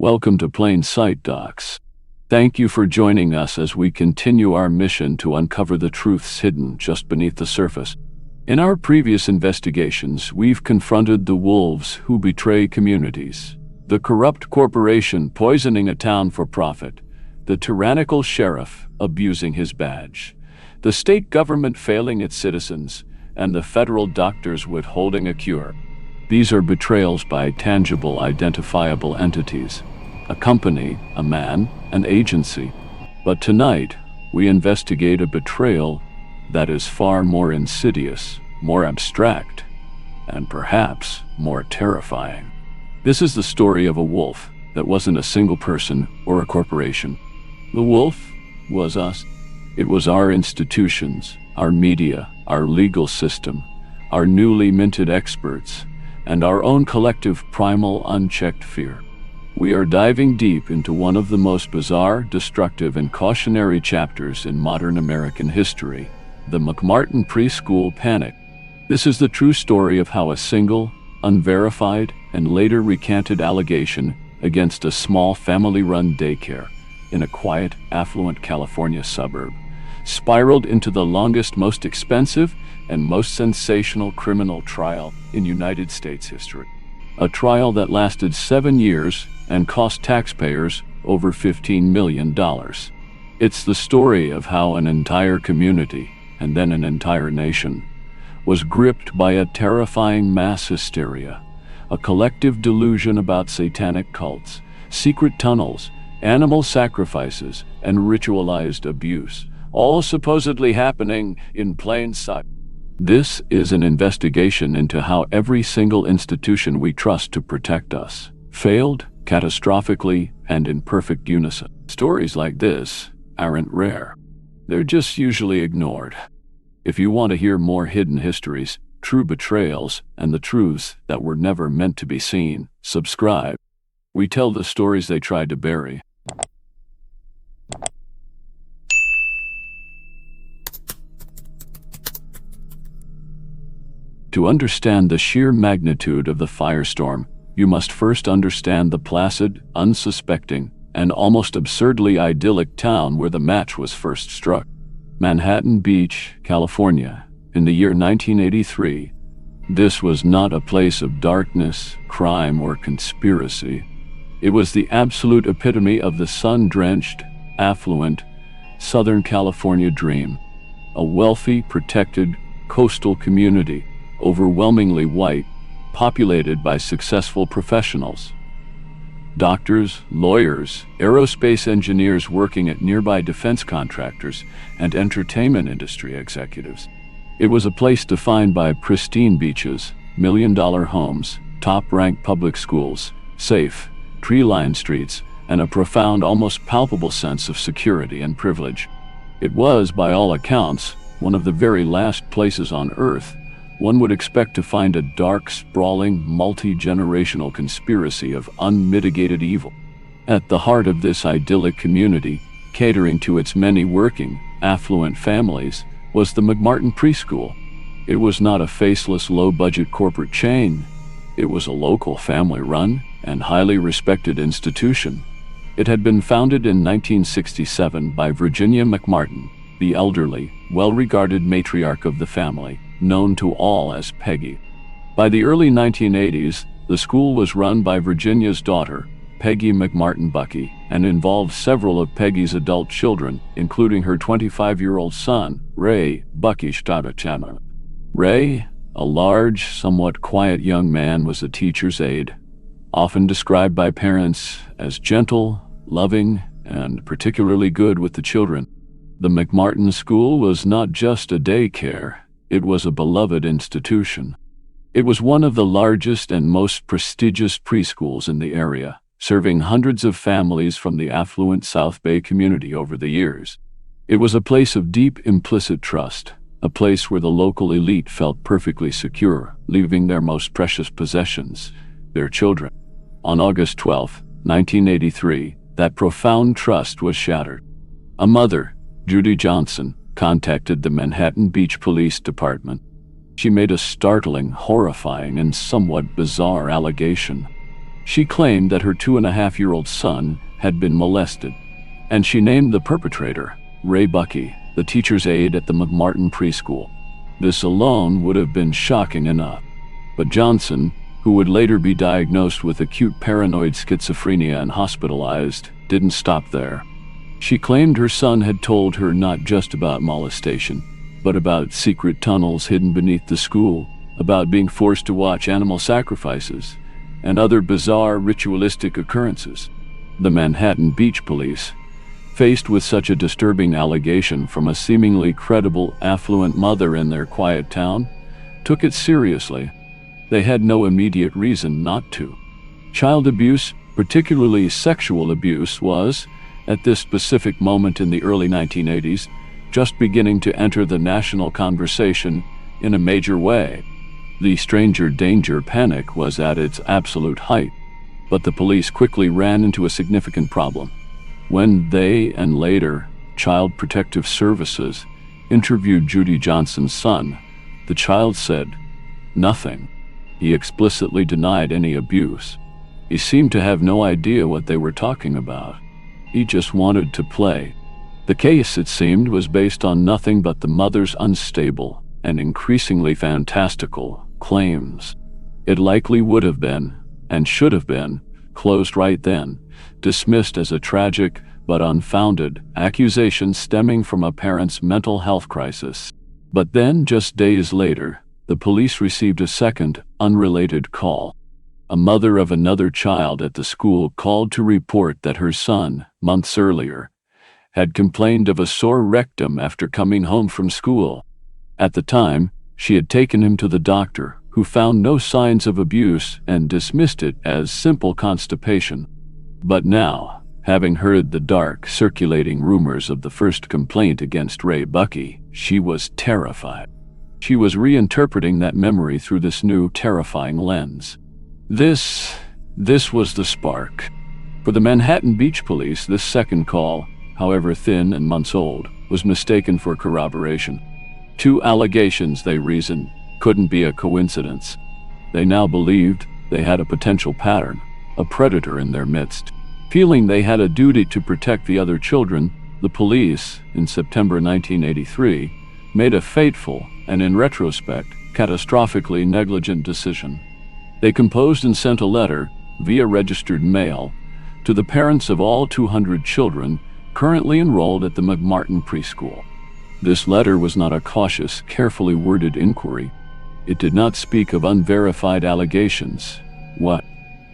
Welcome to Plain Sight Docs. Thank you for joining us as we continue our mission to uncover the truths hidden just beneath the surface. In our previous investigations, we've confronted the wolves who betray communities, the corrupt corporation poisoning a town for profit, the tyrannical sheriff abusing his badge, the state government failing its citizens, and the federal doctors withholding a cure. These are betrayals by tangible, identifiable entities, a company, a man, an agency. But tonight, we investigate a betrayal that is far more insidious, more abstract, and perhaps more terrifying. This is the story of a wolf that wasn't a single person or a corporation. The wolf was us. It was our institutions, our media, our legal system, our newly minted experts, and our own collective primal unchecked fear. We are diving deep into one of the most bizarre, destructive, and cautionary chapters in modern American history, the McMartin Preschool Panic. This is the true story of how a single, unverified, and later recanted allegation against a small family-run daycare in a quiet, affluent California suburb spiraled into the longest, most expensive, and most sensational criminal trial in United States history. A trial that lasted 7 years and cost taxpayers over $15 million. It's the story of how an entire community, and then an entire nation, was gripped by a terrifying mass hysteria, a collective delusion about satanic cults, secret tunnels, animal sacrifices, and ritualized abuse, all supposedly happening in plain sight. This is an investigation into how every single institution we trust to protect us failed catastrophically and in perfect unison. Stories like this aren't rare. They're just usually ignored. If you want to hear more hidden histories, true betrayals, and the truths that were never meant to be seen, subscribe. We tell the stories they tried to bury. To understand the sheer magnitude of the firestorm, you must first understand the placid, unsuspecting, and almost absurdly idyllic town where the match was first struck. Manhattan Beach, California, in the year 1983. This was not a place of darkness, crime, or conspiracy. It was the absolute epitome of the sun-drenched, affluent, Southern California dream. A wealthy, protected, coastal community, overwhelmingly white, populated by successful professionals. Doctors, lawyers, aerospace engineers working at nearby defense contractors, and entertainment industry executives. It was a place defined by pristine beaches, million-dollar homes, top-ranked public schools, safe, tree-lined streets, and a profound, almost palpable sense of security and privilege. It was, by all accounts, one of the very last places on Earth one would expect to find a dark, sprawling, multi-generational conspiracy of unmitigated evil. At the heart of this idyllic community, catering to its many working, affluent families, was the McMartin Preschool. It was not a faceless, low-budget corporate chain. It was a local family-run and highly respected institution. It had been founded in 1967 by Virginia McMartin, the elderly, well-regarded matriarch of the family, known to all as Peggy. By the early 1980s, the school was run by Virginia's daughter, Peggy McMartin Bucky, and involved several of Peggy's adult children, including her 25-year-old son, Ray Bucky Stadachana. Ray, a large, somewhat quiet young man, was a teacher's aide, often described by parents as gentle, loving, and particularly good with the children. The McMartin School was not just a daycare. It was a beloved institution. It was one of the largest and most prestigious preschools in the area, serving hundreds of families from the affluent South Bay community over the years. It was a place of deep implicit trust, a place where the local elite felt perfectly secure, leaving their most precious possessions, their children. On August 12, 1983, that profound trust was shattered. A mother, Judy Johnson, contacted the Manhattan Beach Police Department. She made a startling, horrifying, and somewhat bizarre allegation. She claimed that her 2.5-year-old son had been molested, and she named the perpetrator, Ray Buckey, the teacher's aide at the McMartin Preschool. This alone would have been shocking enough. But Johnson, who would later be diagnosed with acute paranoid schizophrenia and hospitalized, didn't stop there. She claimed her son had told her not just about molestation, but about secret tunnels hidden beneath the school, about being forced to watch animal sacrifices, and other bizarre ritualistic occurrences. The Manhattan Beach Police, faced with such a disturbing allegation from a seemingly credible, affluent mother in their quiet town, took it seriously. They had no immediate reason not to. Child abuse, particularly sexual abuse, was, at this specific moment in the early 1980s, just beginning to enter the national conversation in a major way. The stranger danger panic was at its absolute height, but the police quickly ran into a significant problem. When they, and later, Child Protective Services, interviewed Judy Johnson's son, the child said, "Nothing." He explicitly denied any abuse. He seemed to have no idea what they were talking about. He just wanted to play. The case, it seemed, was based on nothing but the mother's unstable and increasingly fantastical claims. It likely would have been, and should have been, closed right then, dismissed as a tragic but unfounded accusation stemming from a parent's mental health crisis. But then, just days later, the police received a second, unrelated call. A mother of another child at the school called to report that her son, months earlier, had complained of a sore rectum after coming home from school. At the time, she had taken him to the doctor, who found no signs of abuse and dismissed it as simple constipation. But now, having heard the dark, circulating rumors of the first complaint against Ray Buckey, she was terrified. She was reinterpreting that memory through this new, terrifying lens. This was the spark. For the Manhattan Beach Police, this second call, however thin and months old, was mistaken for corroboration. 2 allegations, they reasoned, couldn't be a coincidence. They now believed they had a potential pattern, a predator in their midst. Feeling they had a duty to protect the other children, the police, in September 1983, made a fateful and, in retrospect, catastrophically negligent decision. They composed and sent a letter, via registered mail, to the parents of all 200 children currently enrolled at the McMartin Preschool. This letter was not a cautious, carefully worded inquiry. It did not speak of unverified allegations. What?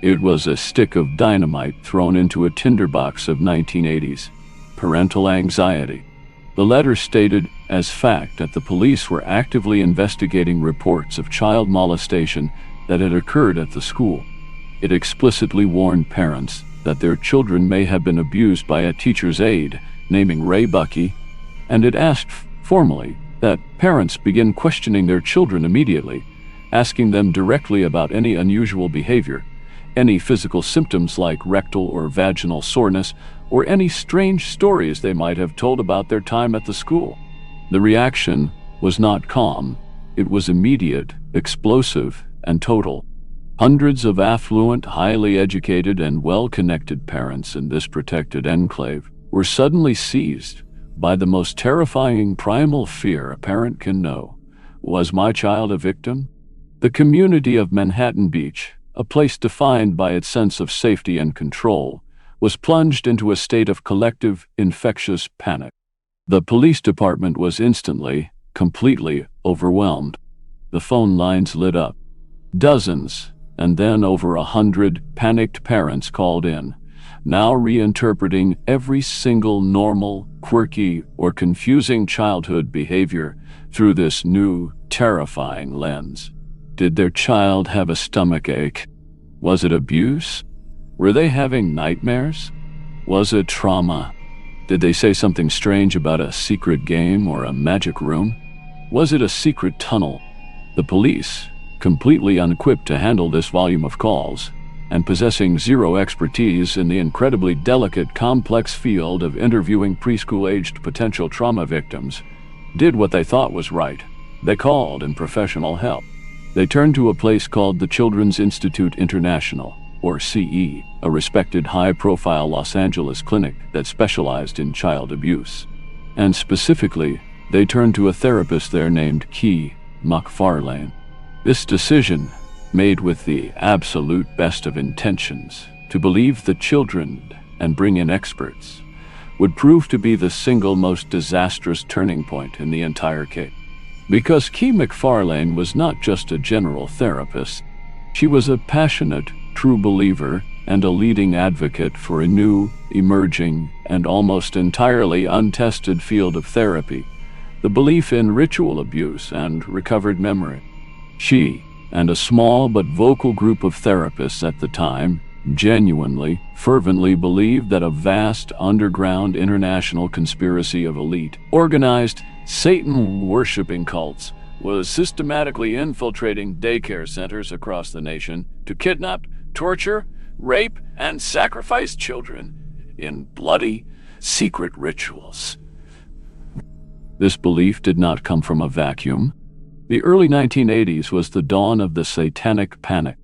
It was a stick of dynamite thrown into a tinderbox of 1980s. Parental anxiety. The letter stated as fact that the police were actively investigating reports of child molestation that had occurred at the school. It explicitly warned parents that their children may have been abused by a teacher's aide, naming Ray Buckey, and it asked formally that parents begin questioning their children immediately, asking them directly about any unusual behavior, any physical symptoms like rectal or vaginal soreness, or any strange stories they might have told about their time at the school. The reaction was not calm. It was immediate, explosive, and total. Hundreds of affluent, highly educated, and well-connected parents in this protected enclave were suddenly seized by the most terrifying primal fear a parent can know. Was my child a victim? The community of Manhattan Beach, a place defined by its sense of safety and control, was plunged into a state of collective, infectious panic. The police department was instantly, completely overwhelmed. The phone lines lit up. Dozens, and then over 100 panicked parents called in, now reinterpreting every single normal, quirky, or confusing childhood behavior through this new, terrifying lens. Did their child have a stomach ache? Was it abuse? Were they having nightmares? Was it trauma? Did they say something strange about a secret game or a magic room? Was it a secret tunnel? The police, completely unequipped to handle this volume of calls, and possessing zero expertise in the incredibly delicate, complex field of interviewing preschool-aged potential trauma victims, did what they thought was right. They called in professional help. They turned to a place called the Children's Institute International, or CE, a respected high-profile Los Angeles clinic that specialized in child abuse. And specifically, they turned to a therapist there named McMartin. This decision, made with the absolute best of intentions, to believe the children and bring in experts, would prove to be the single most disastrous turning point in the entire case. Because McMartin was not just a general therapist, she was a passionate, true believer and a leading advocate for a new, emerging, and almost entirely untested field of therapy, the belief in ritual abuse and recovered memory. She, and a small but vocal group of therapists at the time, genuinely, fervently believed that a vast underground international conspiracy of elite, organized, Satan-worshipping cults was systematically infiltrating daycare centers across the nation to kidnap, torture, rape, and sacrifice children in bloody, secret rituals. This belief did not come from a vacuum. The early 1980s was the dawn of the Satanic panic.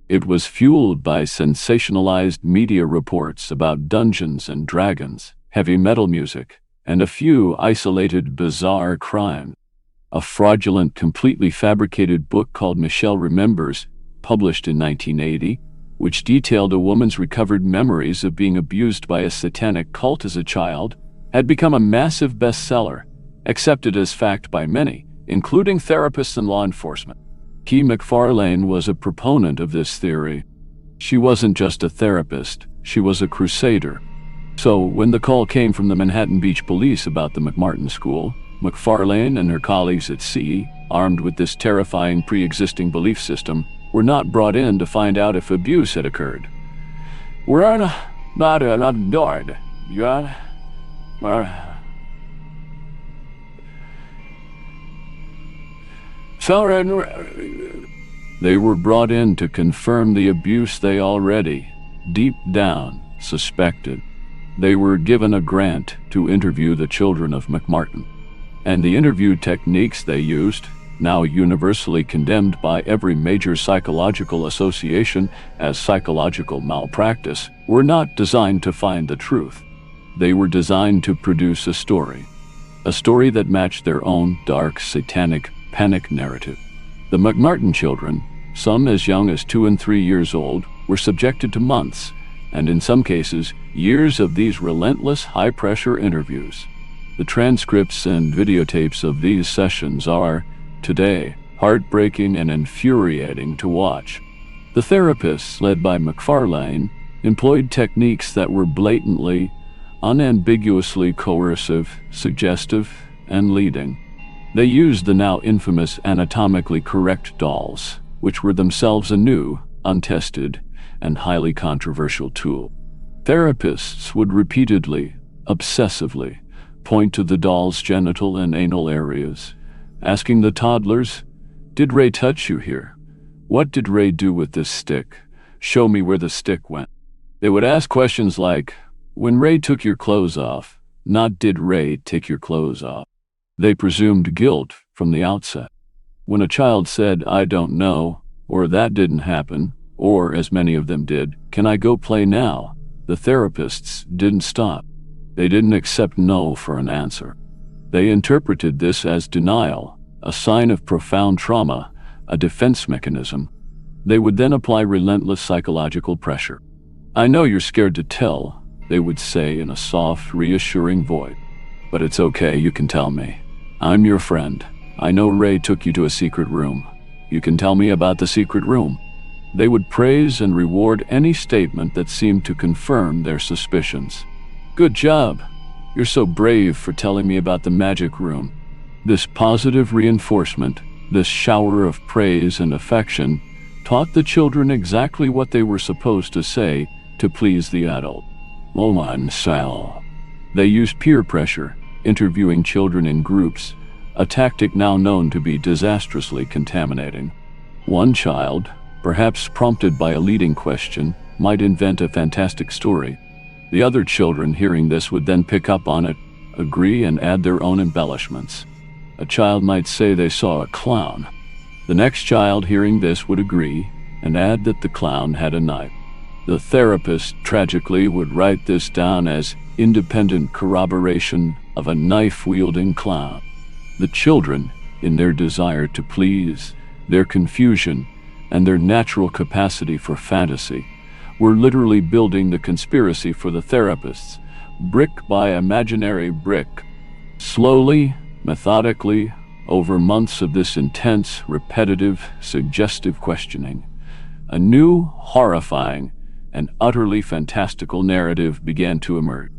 It was fueled by sensationalized media reports about Dungeons and Dragons, heavy metal music, and a few isolated bizarre crimes. A fraudulent, completely fabricated book called Michelle Remembers, published in 1980, which detailed a woman's recovered memories of being abused by a satanic cult as a child, had become a massive bestseller, accepted as fact by many, including therapists and law enforcement. McMartin was a proponent of this theory. She wasn't just a therapist, she was a crusader. So, when the call came from the Manhattan Beach police about the McMartin School, McMartin and her colleagues at CE, armed with this terrifying pre-existing belief system, were not brought in to find out if abuse had occurred. We're not adored. They were brought in to confirm the abuse they already, deep down, suspected. They were given a grant to interview the children of McMartin. And the interview techniques they used, now universally condemned by every major psychological association as psychological malpractice, were not designed to find the truth. They were designed to produce a story that matched their own dark, satanic, panic narrative. The McMartin children, some as young as 2 and 3 years old, were subjected to months, and in some cases, years of these relentless, high-pressure interviews. The transcripts and videotapes of these sessions are, today, heartbreaking and infuriating to watch. The therapists, led by McMartin, employed techniques that were blatantly, unambiguously coercive, suggestive, and leading. They used the now infamous anatomically correct dolls, which were themselves a new, untested, and highly controversial tool. Therapists would repeatedly, obsessively, point to the doll's genital and anal areas, asking the toddlers, "Did Ray touch you here? What did Ray do with this stick? Show me where the stick went." They would ask questions like, "When Ray took your clothes off," not "Did Ray take your clothes off?" They presumed guilt from the outset. When a child said, "I don't know," or "That didn't happen," or, as many of them did, "Can I go play now?" the therapists didn't stop. They didn't accept no for an answer. They interpreted this as denial, a sign of profound trauma, a defense mechanism. They would then apply relentless psychological pressure. "I know you're scared to tell," they would say in a soft, reassuring voice. "But it's okay, you can tell me. I'm your friend. I know Ray took you to a secret room. You can tell me about the secret room." They would praise and reward any statement that seemed to confirm their suspicions. "Good job. You're so brave for telling me about the magic room." This positive reinforcement, this shower of praise and affection, taught the children exactly what they were supposed to say to please the adult. They used peer pressure, interviewing children in groups, a tactic now known to be disastrously contaminating. One child, perhaps prompted by a leading question, might invent a fantastic story. The other children hearing this would then pick up on it, agree, and add their own embellishments. A child might say they saw a clown. The next child hearing this would agree and add that the clown had a knife. The therapist tragically would write this down as independent corroboration of a knife-wielding clown. The children, in their desire to please, their confusion, and their natural capacity for fantasy, were literally building the conspiracy for the therapists, brick by imaginary brick. Slowly, methodically, over months of this intense, repetitive, suggestive questioning, a new, horrifying, and utterly fantastical narrative began to emerge.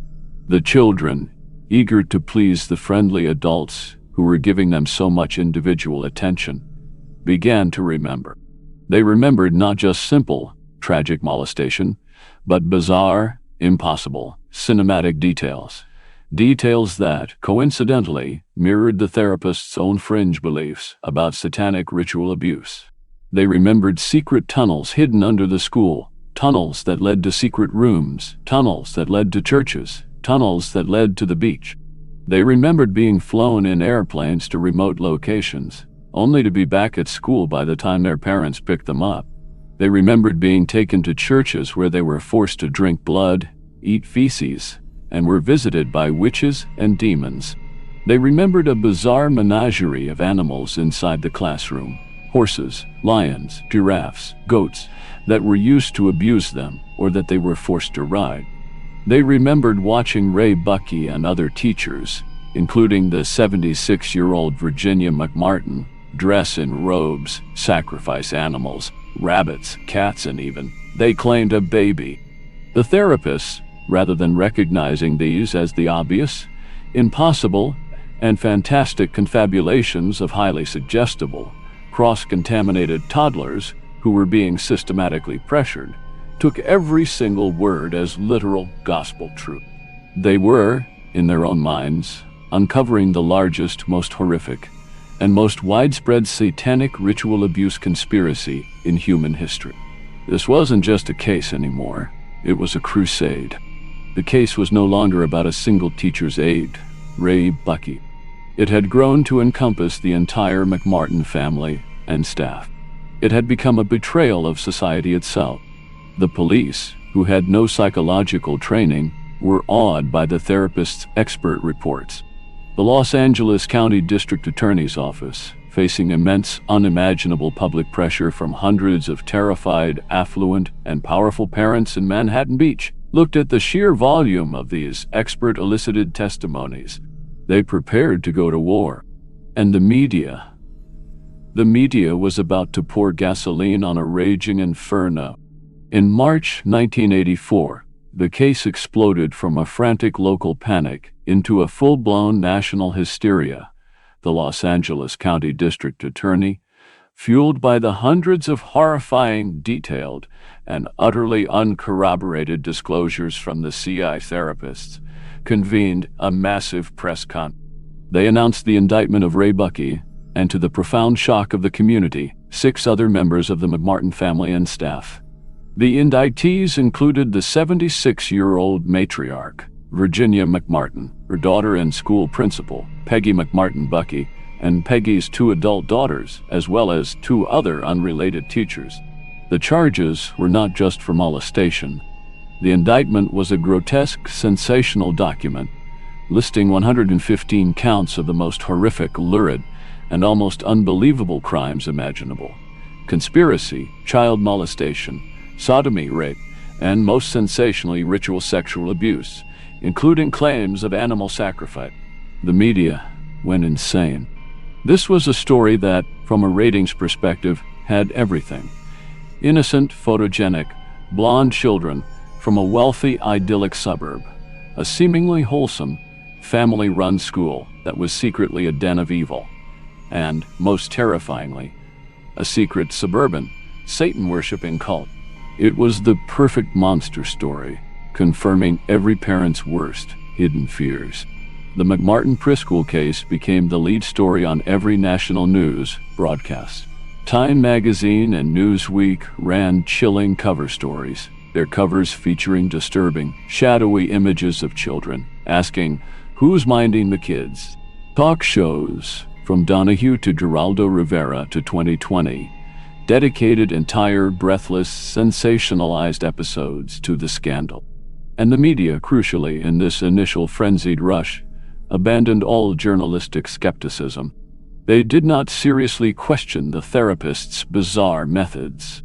The children, eager to please the friendly adults who were giving them so much individual attention, began to remember. They remembered not just simple, tragic molestation, but bizarre, impossible, cinematic details. Details that, coincidentally, mirrored the therapist's own fringe beliefs about satanic ritual abuse. They remembered secret tunnels hidden under the school, tunnels that led to secret rooms, tunnels that led to churches, tunnels that led to the beach. They remembered being flown in airplanes to remote locations, only to be back at school by the time their parents picked them up. They remembered being taken to churches where they were forced to drink blood, eat feces, and were visited by witches and demons. They remembered a bizarre menagerie of animals inside the classroom: horses, lions, giraffes, goats, that were used to abuse them or that they were forced to ride. They remembered watching Ray Bucky and other teachers, including the 76-year-old Virginia McMartin, dress in robes, sacrifice animals, rabbits, cats, and even, they claimed, a baby. The therapists, rather than recognizing these as the obvious, impossible, and fantastic confabulations of highly suggestible, cross-contaminated toddlers who were being systematically pressured, took every single word as literal gospel truth. They were, in their own minds, uncovering the largest, most horrific, and most widespread satanic ritual abuse conspiracy in human history. This wasn't just a case anymore. It was a crusade. The case was no longer about a single teacher's aide, Ray Bucky. It had grown to encompass the entire McMartin family and staff. It had become a betrayal of society itself. The police, who had no psychological training, were awed by the therapist's expert reports. The Los Angeles County District Attorney's Office, facing immense, unimaginable public pressure from hundreds of terrified, affluent, and powerful parents in Manhattan Beach, looked at the sheer volume of these expert-elicited testimonies. They prepared to go to war. And the media was about to pour gasoline on a raging inferno. In March 1984, the case exploded from a frantic local panic into a full-blown national hysteria. The Los Angeles County District Attorney, fueled by the hundreds of horrifying, detailed, and utterly uncorroborated disclosures from the CI therapists, convened a massive press conference. They announced the indictment of Ray Bucky, and to the profound shock of the community, 6 other members of the McMartin family and staff. The indictees included the 76-year-old matriarch, Virginia McMartin, her daughter and school principal, Peggy McMartin Bucky, and Peggy's 2 adult daughters, as well as 2 other unrelated teachers. The charges were not just for molestation. The indictment was a grotesque, sensational document, listing 115 counts of the most horrific, lurid, and almost unbelievable crimes imaginable: conspiracy, child molestation, sodomy, rape, and most sensationally, ritual sexual abuse, including claims of animal sacrifice. The media went insane. This was a story that, from a ratings perspective, had everything: innocent, photogenic, blonde children from a wealthy, idyllic suburb, a seemingly wholesome, family-run school that was secretly a den of evil, and, most terrifyingly, a secret suburban, Satan-worshipping cult. It was the perfect monster story, confirming every parent's worst, hidden fears. The McMartin Preschool case became the lead story on every national news broadcast. Time magazine and Newsweek ran chilling cover stories, their covers featuring disturbing, shadowy images of children, asking, "Who's minding the kids?" Talk shows, from Donahue to Geraldo Rivera to 2020, dedicated entire breathless, sensationalized episodes to the scandal. And the media, crucially, in this initial frenzied rush, abandoned all journalistic skepticism. They did not seriously question the therapist's bizarre methods.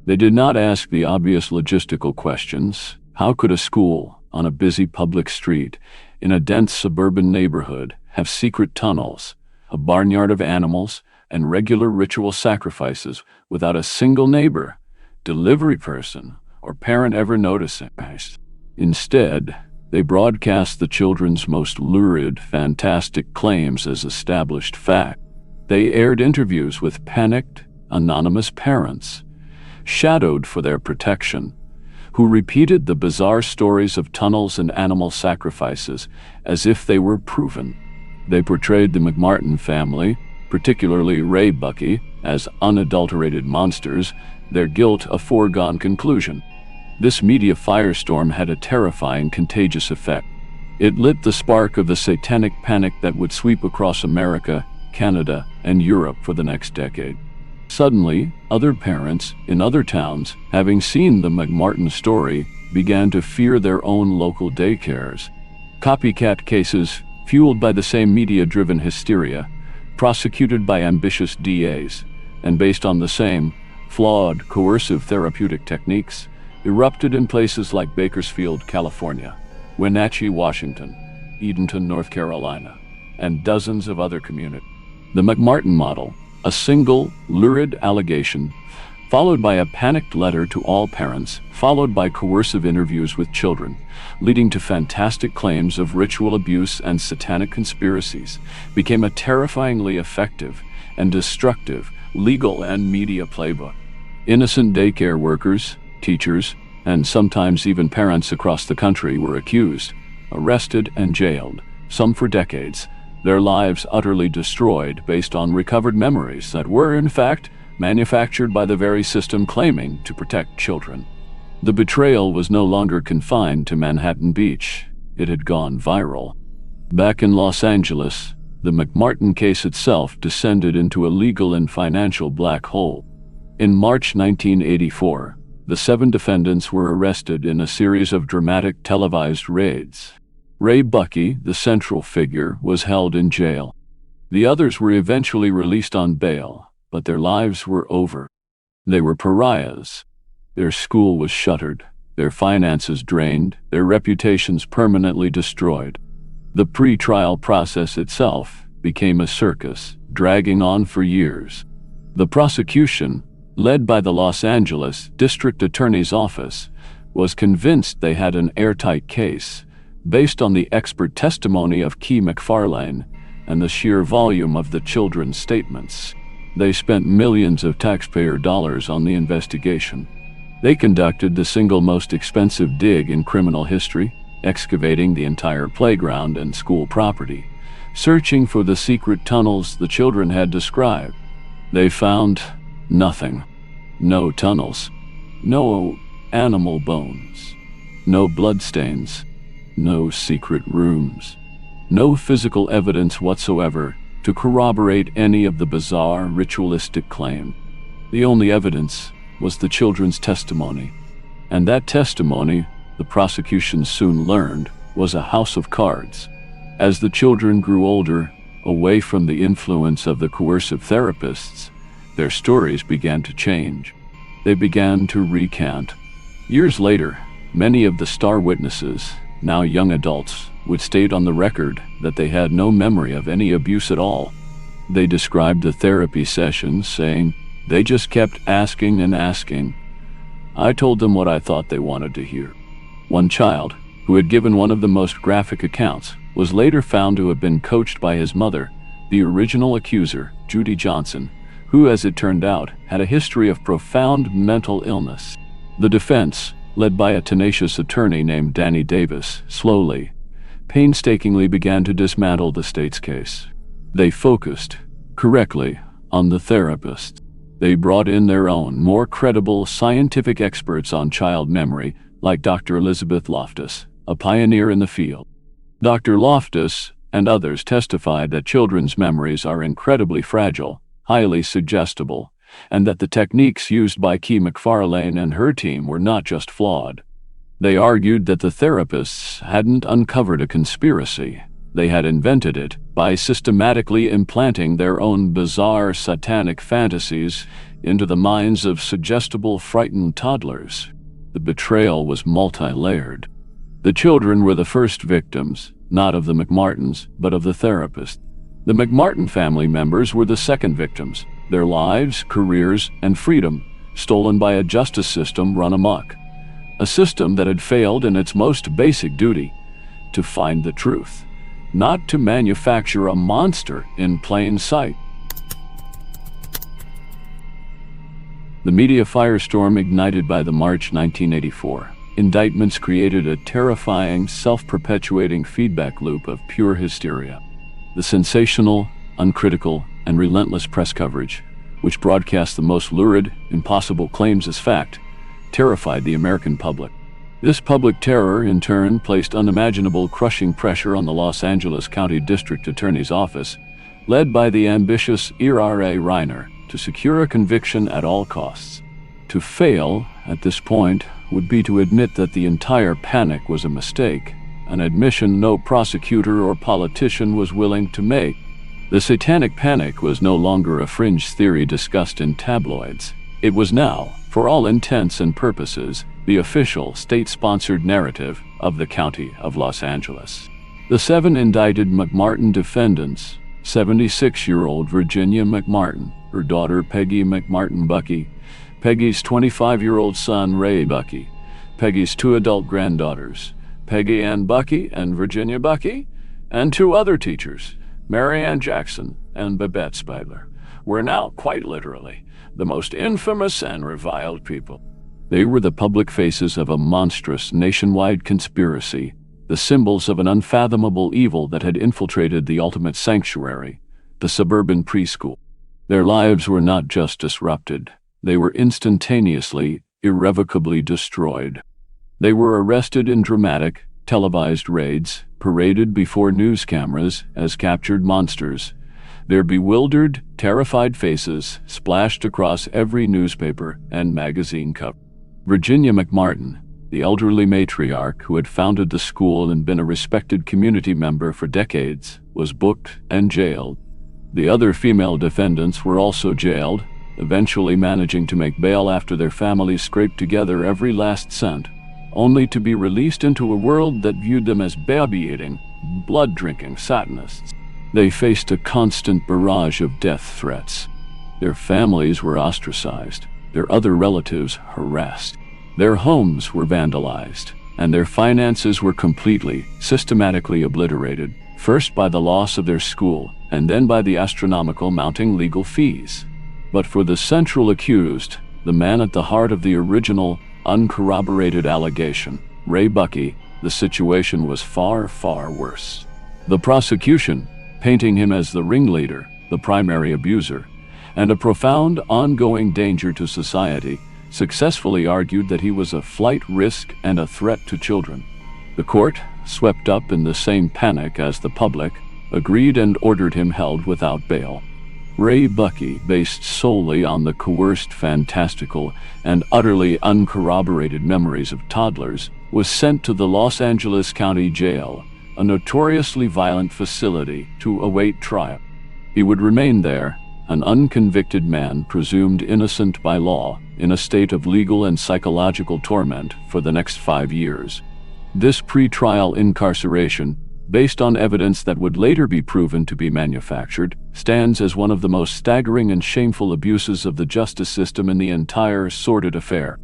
They did not ask the obvious logistical questions. How could a school on a busy public street in a dense suburban neighborhood have secret tunnels, a barnyard of animals, and regular ritual sacrifices without a single neighbor, delivery person, or parent ever noticing? Instead, they broadcast the children's most lurid, fantastic claims as established fact. They aired interviews with panicked, anonymous parents, shadowed for their protection, who repeated the bizarre stories of tunnels and animal sacrifices as if they were proven. They portrayed the McMartin family, particularly Ray Bucky, as unadulterated monsters, their guilt a foregone conclusion. This media firestorm had a terrifying, contagious effect. It lit the spark of the satanic panic that would sweep across America, Canada, and Europe for the next decade. Suddenly, other parents in other towns, having seen the McMartin story, began to fear their own local daycares. Copycat cases, fueled by the same media-driven hysteria, prosecuted by ambitious DAs, and based on the same flawed, coercive therapeutic techniques, erupted in places like Bakersfield, California, Wenatchee, Washington, Edenton, North Carolina, and dozens of other communities. The McMartin model, a single, lurid allegation, followed by a panicked letter to all parents, followed by coercive interviews with children, leading to fantastic claims of ritual abuse and satanic conspiracies, became a terrifyingly effective and destructive legal and media playbook. Innocent daycare workers, teachers, and sometimes even parents across the country were accused, arrested, and jailed, some for decades, their lives utterly destroyed based on recovered memories that were, in fact, manufactured by the very system claiming to protect children. The betrayal was no longer confined to Manhattan Beach. It had gone viral. Back in Los Angeles, the McMartin case itself descended into a legal and financial black hole. In March 1984, the 7 defendants were arrested in a series of dramatic televised raids. Ray Bucky, the central figure, was held in jail. The others were eventually released on bail, but their lives were over. They were pariahs. Their school was shuttered, their finances drained, their reputations permanently destroyed. The pre-trial process itself became a circus, dragging on for years. The prosecution, led by the Los Angeles District Attorney's Office, was convinced they had an airtight case, based on the expert testimony of Key McFarlane and the sheer volume of the children's statements. They spent millions of taxpayer dollars on the investigation. They conducted the single most expensive dig in criminal history, excavating the entire playground and school property, searching for the secret tunnels the children had described. They found nothing. No tunnels. No animal bones. No bloodstains. No secret rooms. No physical evidence whatsoever to corroborate any of the bizarre ritualistic claim. The only evidence was the children's testimony. And that testimony, the prosecution soon learned, was a house of cards. As the children grew older, away from the influence of the coercive therapists, their stories began to change. They began to recant. Years later, many of the star witnesses, now young adults, would state on the record that they had no memory of any abuse at all. They described the therapy sessions, saying, "They just kept asking and asking. I told them what I thought they wanted to hear." One child, who had given one of the most graphic accounts, was later found to have been coached by his mother, the original accuser, Judy Johnson, who, as it turned out, had a history of profound mental illness. The defense, led by a tenacious attorney named Danny Davis, slowly, painstakingly began to dismantle the state's case. They focused, correctly, on the therapists. They brought in their own, more credible scientific experts on child memory, like Dr. Elizabeth Loftus, a pioneer in the field. Dr. Loftus and others testified that children's memories are incredibly fragile, highly suggestible, and that the techniques used by Key McFarlane and her team were not just flawed. They argued that the therapists hadn't uncovered a conspiracy. They had invented it by systematically implanting their own bizarre satanic fantasies into the minds of suggestible, frightened toddlers. The betrayal was multi-layered. The children were the first victims, not of the McMartins, but of the therapist. The McMartin family members were the second victims, their lives, careers, and freedom stolen by a justice system run amok. A system that had failed in its most basic duty, to find the truth, not to manufacture a monster in plain sight. The media firestorm ignited by the March 1984 indictments created a terrifying, self-perpetuating feedback loop of pure hysteria. The sensational, uncritical, and relentless press coverage, which broadcast the most lurid, impossible claims as fact, terrified the American public. This public terror, in turn, placed unimaginable crushing pressure on the Los Angeles County District Attorney's Office, led by the ambitious E.R.A. Reiner, to secure a conviction at all costs. To fail, at this point, would be to admit that the entire panic was a mistake, an admission no prosecutor or politician was willing to make. The Satanic Panic was no longer a fringe theory discussed in tabloids. It was now, for all intents and purposes, the official state-sponsored narrative of the County of Los Angeles. The 7 indicted McMartin defendants, 76-year-old Virginia McMartin, her daughter Peggy McMartin Bucky, Peggy's 25-year-old son Ray Bucky, Peggy's 2 adult granddaughters, Peggy Ann Bucky and Virginia Bucky, and 2 other teachers, Mary Ann Jackson and Babette Spiegler, were now, quite literally, the most infamous and reviled people. They were the public faces of a monstrous nationwide conspiracy, the symbols of an unfathomable evil that had infiltrated the ultimate sanctuary, the suburban preschool. Their lives were not just disrupted, they were instantaneously, irrevocably destroyed. They were arrested in dramatic, televised raids, paraded before news cameras as captured monsters. Their bewildered, terrified faces splashed across every newspaper and magazine cover. Virginia McMartin, the elderly matriarch who had founded the school and been a respected community member for decades, was booked and jailed. The other female defendants were also jailed, eventually managing to make bail after their families scraped together every last cent, only to be released into a world that viewed them as baby-eating, blood-drinking Satanists. They faced a constant barrage of death threats. Their families were ostracized, their other relatives harassed. Their homes were vandalized, and their finances were completely, systematically obliterated, first by the loss of their school, and then by the astronomical mounting legal fees. But for the central accused, the man at the heart of the original, uncorroborated allegation, Ray Bucky, the situation was far, far worse. The prosecution, painting him as the ringleader, the primary abuser, and a profound, ongoing danger to society, successfully argued that he was a flight risk and a threat to children. The court, swept up in the same panic as the public, agreed and ordered him held without bail. Ray Bucky, based solely on the coerced, fantastical, and utterly uncorroborated memories of toddlers, was sent to the Los Angeles County Jail, a notoriously violent facility, to await trial. He would remain there, an unconvicted man presumed innocent by law, in a state of legal and psychological torment for the next 5 years. This pre-trial incarceration, based on evidence that would later be proven to be manufactured, stands as one of the most staggering and shameful abuses of the justice system in the entire sordid affair.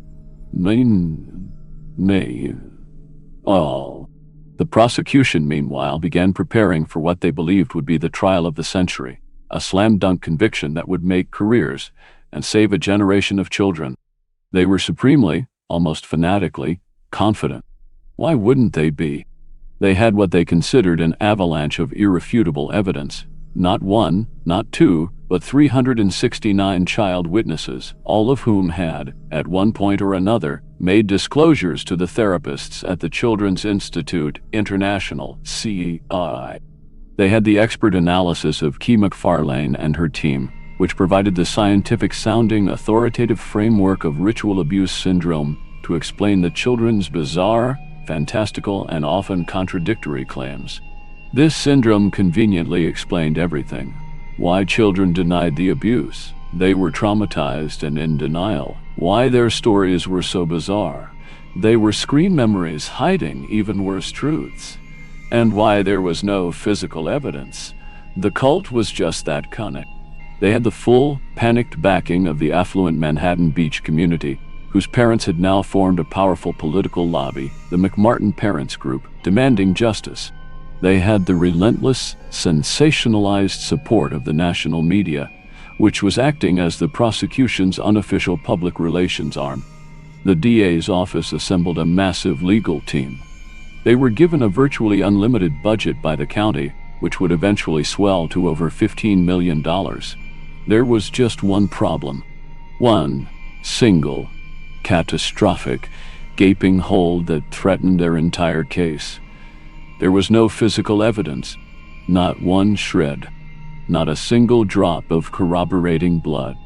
The prosecution, meanwhile, began preparing for what they believed would be the trial of the century, a slam-dunk conviction that would make careers and save a generation of children. They were supremely, almost fanatically, confident. Why wouldn't they be? They had what they considered an avalanche of irrefutable evidence. Not 1, not 2, but 369 child witnesses, all of whom had, at one point or another, made disclosures to the therapists at the Children's Institute International, CEI. They had the expert analysis of Key McFarlane and her team, which provided the scientific-sounding, authoritative framework of ritual abuse syndrome to explain the children's bizarre, fantastical, and often contradictory claims. This syndrome conveniently explained everything. Why children denied the abuse. They were traumatized and in denial. Why their stories were so bizarre. They were screen memories hiding even worse truths. And why there was no physical evidence. The cult was just that cunning. They had the full, panicked backing of the affluent Manhattan Beach community, whose parents had now formed a powerful political lobby, the McMartin Parents Group, demanding justice. They had the relentless, sensationalized support of the national media, which was acting as the prosecution's unofficial public relations arm. The DA's office assembled a massive legal team. They were given a virtually unlimited budget by the county, which would eventually swell to over $15 million. There was just one problem. One single, catastrophic, gaping hole that threatened their entire case. There was no physical evidence, not one shred, not a single drop of corroborating blood,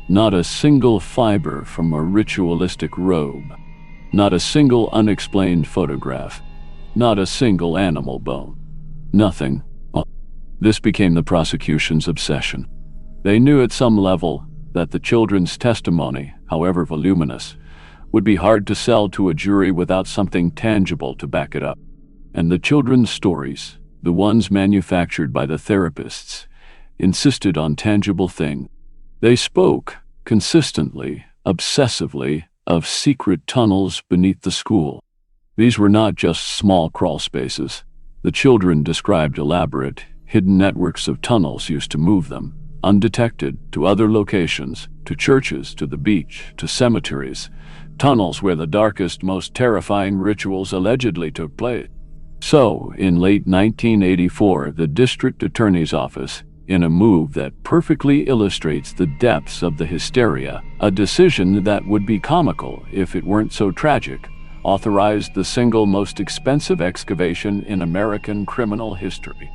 not a single fiber from a ritualistic robe, not a single unexplained photograph, not a single animal bone. Nothing. This became the prosecution's obsession. They knew at some level that the children's testimony, however voluminous, would be hard to sell to a jury without something tangible to back it up. And the children's stories, the ones manufactured by the therapists, insisted on tangible things. They spoke, consistently, obsessively, of secret tunnels beneath the school. These were not just small crawl spaces. The children described elaborate, hidden networks of tunnels used to move them, undetected, to other locations, to churches, to the beach, to cemeteries, tunnels where the darkest, most terrifying rituals allegedly took place. So, in late 1984, the district attorney's office, in a move that perfectly illustrates the depths of the hysteria, a decision that would be comical if it weren't so tragic, authorized the single most expensive excavation in American criminal history.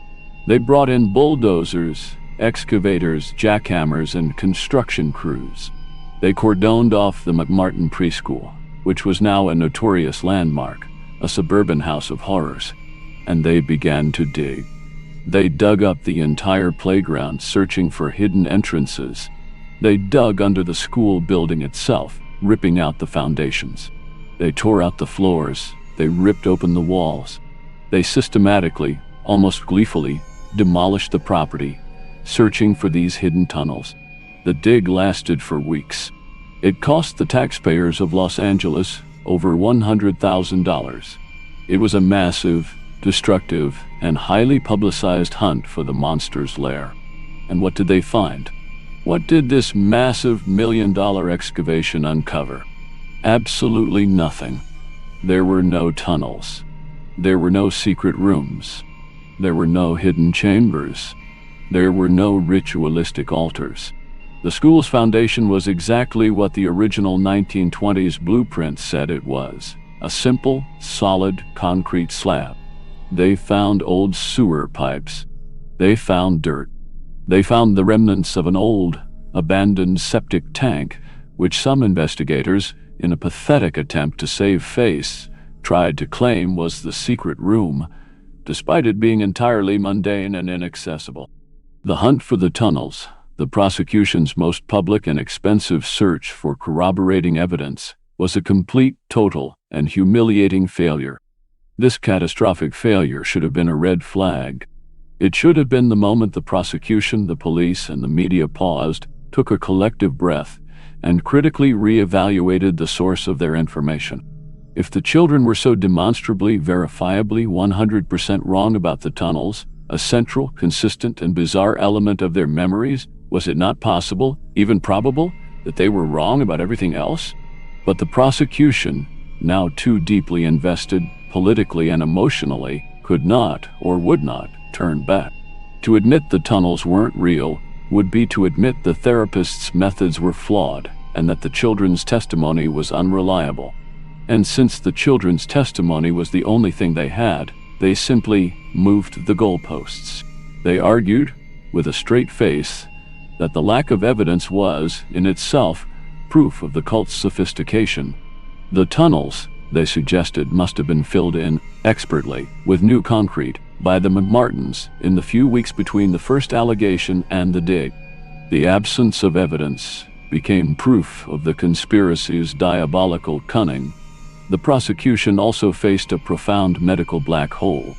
They brought in bulldozers, excavators, jackhammers, and construction crews. They cordoned off the McMartin Preschool, which was now a notorious landmark, a suburban house of horrors, and they began to dig. They dug up the entire playground, searching for hidden entrances. They dug under the school building itself, ripping out the foundations. They tore out the floors. They ripped open the walls. They systematically, almost gleefully, demolished the property, searching for these hidden tunnels. The dig lasted for weeks. It cost the taxpayers of Los Angeles over $100,000. It was a massive, destructive, and highly publicized hunt for the monster's lair. And what did they find? What did this massive million-dollar excavation uncover? Absolutely nothing. There were no tunnels. There were no secret rooms. There were no hidden chambers. There were no ritualistic altars. The school's foundation was exactly what the original 1920s blueprint said it was: a simple, solid, concrete slab. They found old sewer pipes. They found dirt. They found the remnants of an old, abandoned septic tank, which some investigators, in a pathetic attempt to save face, tried to claim was the secret room, despite it being entirely mundane and inaccessible. The hunt for the tunnels, the prosecution's most public and expensive search for corroborating evidence, was a complete, total, and humiliating failure. This catastrophic failure should have been a red flag. It should have been the moment the prosecution, the police, and the media paused, took a collective breath, and critically re-evaluated the source of their information. If the children were so demonstrably, verifiably 100% wrong about the tunnels, a central, consistent, and bizarre element of their memories, was it not possible, even probable, that they were wrong about everything else? But the prosecution, now too deeply invested, politically and emotionally, could not, or would not, turn back. To admit the tunnels weren't real would be to admit the therapist's methods were flawed and that the children's testimony was unreliable. And since the children's testimony was the only thing they had, they simply moved the goalposts. They argued, with a straight face, that the lack of evidence was, in itself, proof of the cult's sophistication. The tunnels, they suggested, must have been filled in, expertly, with new concrete, by the McMartins in the few weeks between the first allegation and the date. The absence of evidence became proof of the conspiracy's diabolical cunning. The prosecution also faced a profound medical black hole.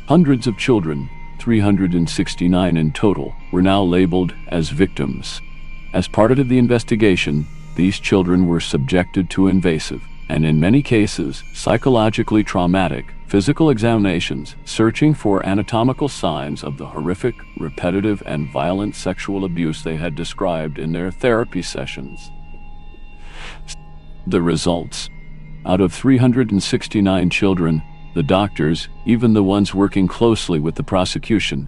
Hundreds of children, 369 in total, were now labeled as victims. As part of the investigation, these children were subjected to invasive, and in many cases, psychologically traumatic, physical examinations, searching for anatomical signs of the horrific, repetitive, and violent sexual abuse they had described in their therapy sessions. The results. Out of 369 children, the doctors, even the ones working closely with the prosecution,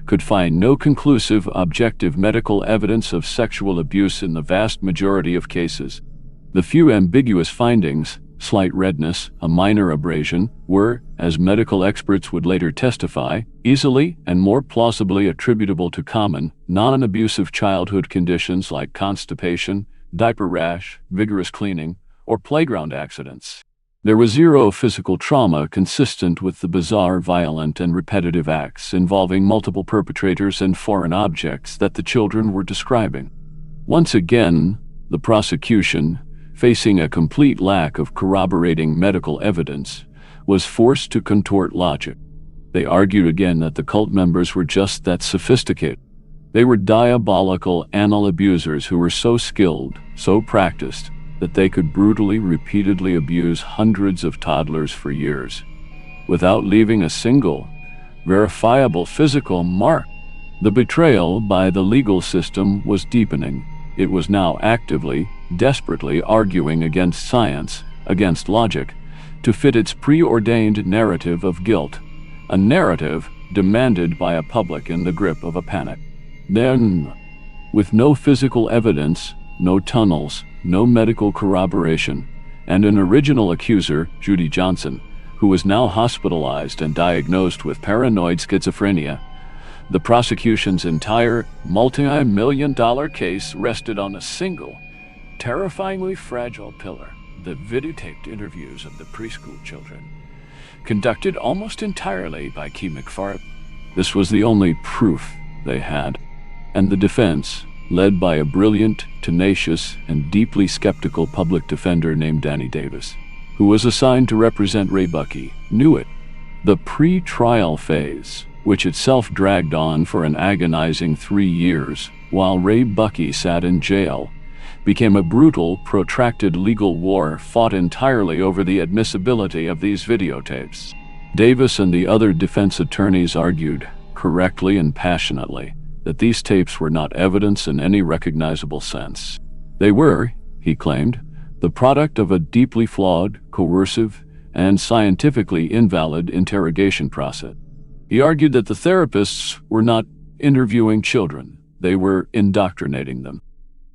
could find no conclusive, objective medical evidence of sexual abuse in the vast majority of cases. The few ambiguous findings, slight redness, a minor abrasion, were, as medical experts would later testify, easily and more plausibly attributable to common, non-abusive childhood conditions like constipation, diaper rash, vigorous cleaning, or playground accidents. There was zero physical trauma consistent with the bizarre, violent, and repetitive acts involving multiple perpetrators and foreign objects that the children were describing. Once again, the prosecution, facing a complete lack of corroborating medical evidence, was forced to contort logic. They argued again that the cult members were just that sophisticated. They were diabolical anal abusers who were so skilled, so practiced, that they could brutally, repeatedly abuse hundreds of toddlers for years, without leaving a single, verifiable physical mark. The betrayal by the legal system was deepening. It was now actively, desperately arguing against science, against logic, to fit its preordained narrative of guilt, a narrative demanded by a public in the grip of a panic. Then, with no physical evidence, no tunnels, no medical corroboration, and an original accuser, Judy Johnson, who was now hospitalized and diagnosed with paranoid schizophrenia, the prosecution's entire multi-million-dollar case rested on a single, terrifyingly fragile pillar: the videotaped interviews of the preschool children, conducted almost entirely by McMartin. This was the only proof they had, and the defense, led by a brilliant, tenacious, and deeply skeptical public defender named Danny Davis, who was assigned to represent Ray Buckey, knew it. The pre-trial phase, which itself dragged on for an agonizing 3 years, while Ray Buckey sat in jail, became a brutal, protracted legal war fought entirely over the admissibility of these videotapes. Davis and the other defense attorneys argued, correctly and passionately, that these tapes were not evidence in any recognizable sense. They were, he claimed, the product of a deeply flawed, coercive, and scientifically invalid interrogation process. He argued that the therapists were not interviewing children, they were indoctrinating them.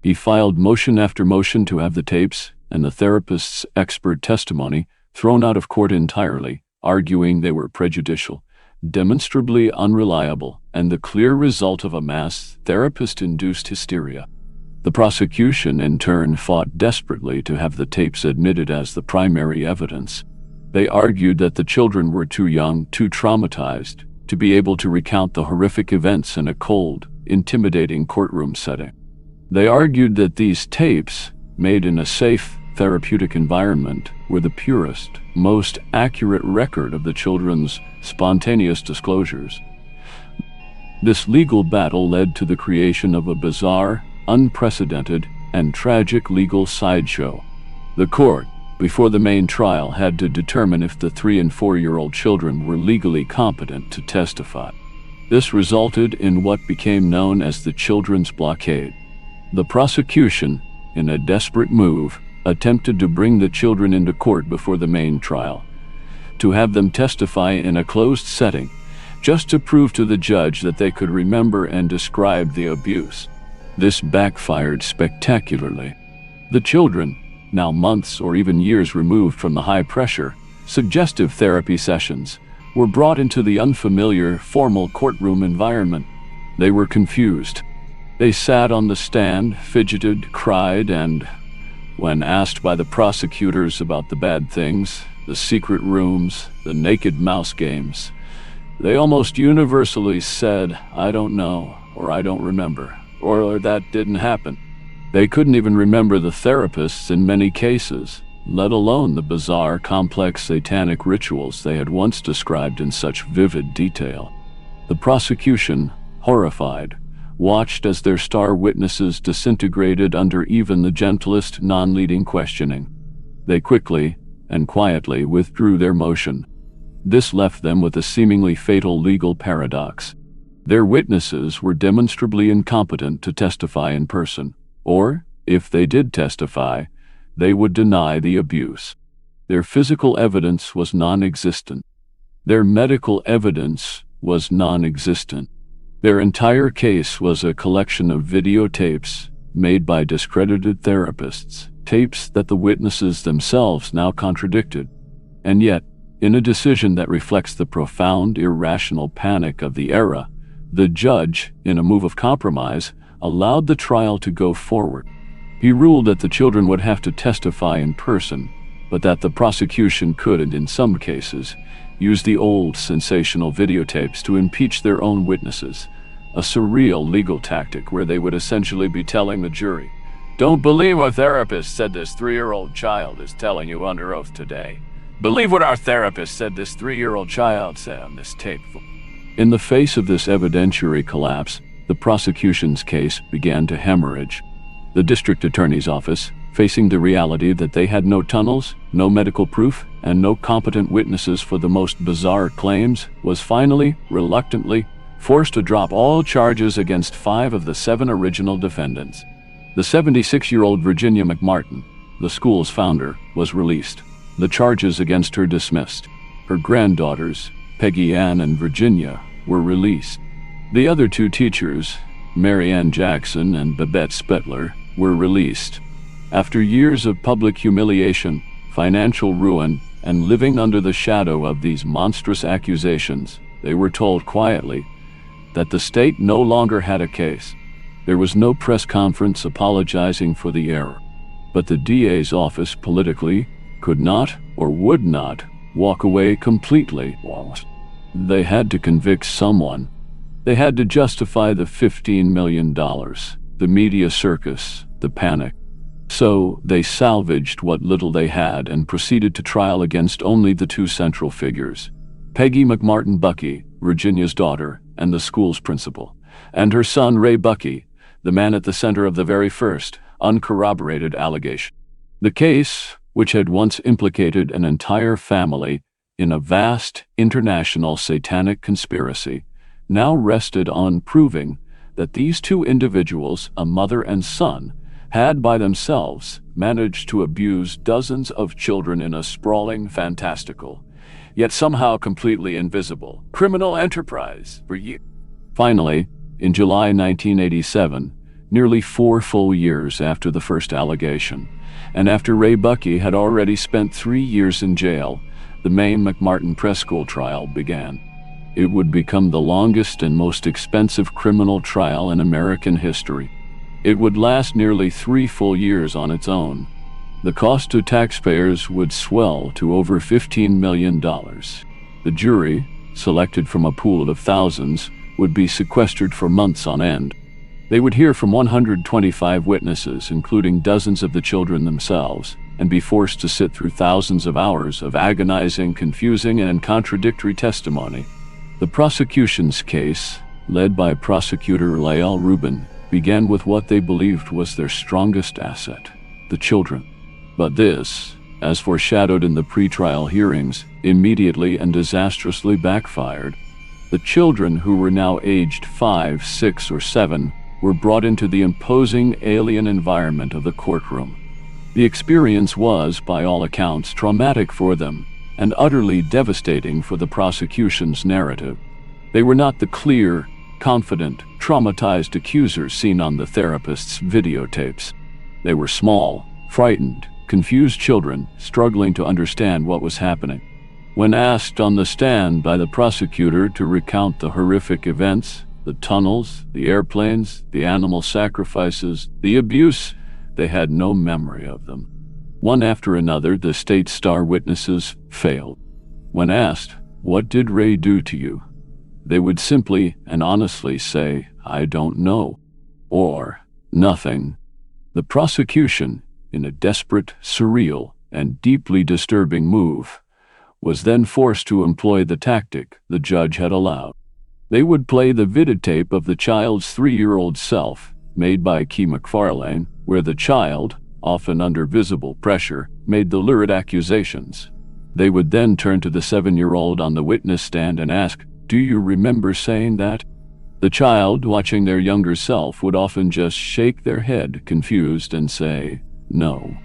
He filed motion after motion to have the tapes and the therapist's expert testimony thrown out of court entirely, arguing they were prejudicial, demonstrably unreliable, and the clear result of a mass therapist-induced hysteria. The prosecution, in turn, fought desperately to have the tapes admitted as the primary evidence. They argued that the children were too young, too traumatized, to be able to recount the horrific events in a cold, intimidating courtroom setting. They argued that these tapes, made in a safe, therapeutic environment, were the purest, most accurate record of the children's spontaneous disclosures. This legal battle led to the creation of a bizarre, unprecedented, and tragic legal sideshow. The court, before the main trial, had to determine if the 3- and 4-year-old children were legally competent to testify. This resulted in what became known as the Children's Blockade. The prosecution, in a desperate move, attempted to bring the children into court before the main trial, to have them testify in a closed setting, just to prove to the judge that they could remember and describe the abuse. This backfired spectacularly. The children, now months or even years removed from the high-pressure, suggestive therapy sessions, were brought into the unfamiliar, formal courtroom environment. They were confused. They sat on the stand, fidgeted, cried, and, when asked by the prosecutors about the bad things, the secret rooms, the naked mouse games, they almost universally said, "I don't know," or "I don't remember," or "that didn't happen." They couldn't even remember the therapists in many cases, let alone the bizarre, complex satanic rituals they had once described in such vivid detail. The prosecution, horrified, watched as their star witnesses disintegrated under even the gentlest, non-leading questioning. They quickly and quietly withdrew their motion. This left them with a seemingly fatal legal paradox. Their witnesses were demonstrably incompetent to testify in person, or, if they did testify, they would deny the abuse. Their physical evidence was non-existent. Their medical evidence was non-existent. Their entire case was a collection of videotapes made by discredited therapists, tapes that the witnesses themselves now contradicted. And yet, in a decision that reflects the profound, irrational panic of the era, the judge, in a move of compromise, allowed the trial to go forward. He ruled that the children would have to testify in person, but that the prosecution could, and in some cases, use the old, sensational videotapes to impeach their own witnesses, a surreal legal tactic where they would essentially be telling the jury, "Don't believe what therapist said this 3-year-old child is telling you under oath today. Believe what our therapist said this 3-year-old child said on this tape." In the face of this evidentiary collapse, the prosecution's case began to hemorrhage. The district attorney's office, facing the reality that they had no tunnels, no medical proof, and no competent witnesses for the most bizarre claims, was finally, reluctantly, forced to drop all charges against 5 of the 7 original defendants. The 76-year-old Virginia McMartin, the school's founder, was released, the charges against her dismissed. Her granddaughters, Peggy Ann and Virginia, were released. The other 2 teachers, Mary Ann Jackson and Babette Spetler, were released. After years of public humiliation, financial ruin, and living under the shadow of these monstrous accusations, they were told quietly that the state no longer had a case. There was no press conference apologizing for the error, but the DA's office politically could not or would not walk away completely. They had to convict someone. They had to justify the $15 million, the media circus, the panic. So they salvaged what little they had and proceeded to trial against only the 2 central figures, Peggy McMartin Buckey, Virginia's daughter and the school's principal, and her son Ray Buckey, the man at the center of the very first, uncorroborated allegation. The case, which had once implicated an entire family in a vast international satanic conspiracy, now rested on proving that these 2 individuals, a mother and son, had by themselves managed to abuse dozens of children in a sprawling, fantastical, yet somehow completely invisible, criminal enterprise for years. Finally, in July 1987, nearly 4 full years after the first allegation, and after Ray Buckey had already spent 3 years in jail, the main McMartin Preschool trial began. It would become the longest and most expensive criminal trial in American history. It would last nearly 3 full years on its own. The cost to taxpayers would swell to over $15 million. The jury, selected from a pool of thousands, would be sequestered for months on end. They would hear from 125 witnesses, including dozens of the children themselves, and be forced to sit through thousands of hours of agonizing, confusing, and contradictory testimony. The prosecution's case, led by prosecutor Lael Rubin, began with what they believed was their strongest asset, the children. But this, as foreshadowed in the pretrial hearings, immediately and disastrously backfired. The children, who were now aged 5, 6, or 7, were brought into the imposing alien environment of the courtroom. The experience was, by all accounts, traumatic for them and utterly devastating for the prosecution's narrative. They were not the clear, confident, traumatized accusers seen on the therapist's videotapes. They were small, frightened, confused children struggling to understand what was happening. When asked on the stand by the prosecutor to recount the horrific events, The tunnels, the airplanes, the animal sacrifices, the abuse, they had no memory of them. One after another, the state's star witnesses failed. When asked, "What did Ray do to you?" they would simply and honestly say, "I don't know," or "Nothing." The prosecution, in a desperate, surreal, and deeply disturbing move, was then forced to employ the tactic the judge had allowed. They would play the videotape of the child's 3-year-old self, made by McMartin, where the child, often under visible pressure, made the lurid accusations. They would then turn to the 7-year-old on the witness stand and ask, "Do you remember saying that?" The child, watching their younger self, would often just shake their head, confused, and say, "No."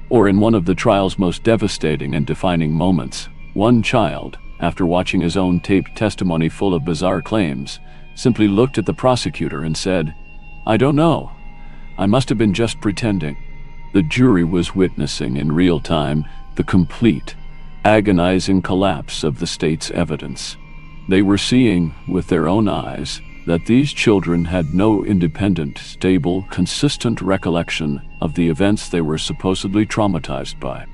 Or in one of the trial's most devastating and defining moments, one child, after watching his own taped testimony full of bizarre claims, simply looked at the prosecutor and said, "I don't know. I must have been just pretending." The jury was witnessing in real time the complete, agonizing collapse of the state's evidence. They were seeing, with their own eyes, that these children had no independent, stable, consistent recollection of the events they were supposedly traumatized by.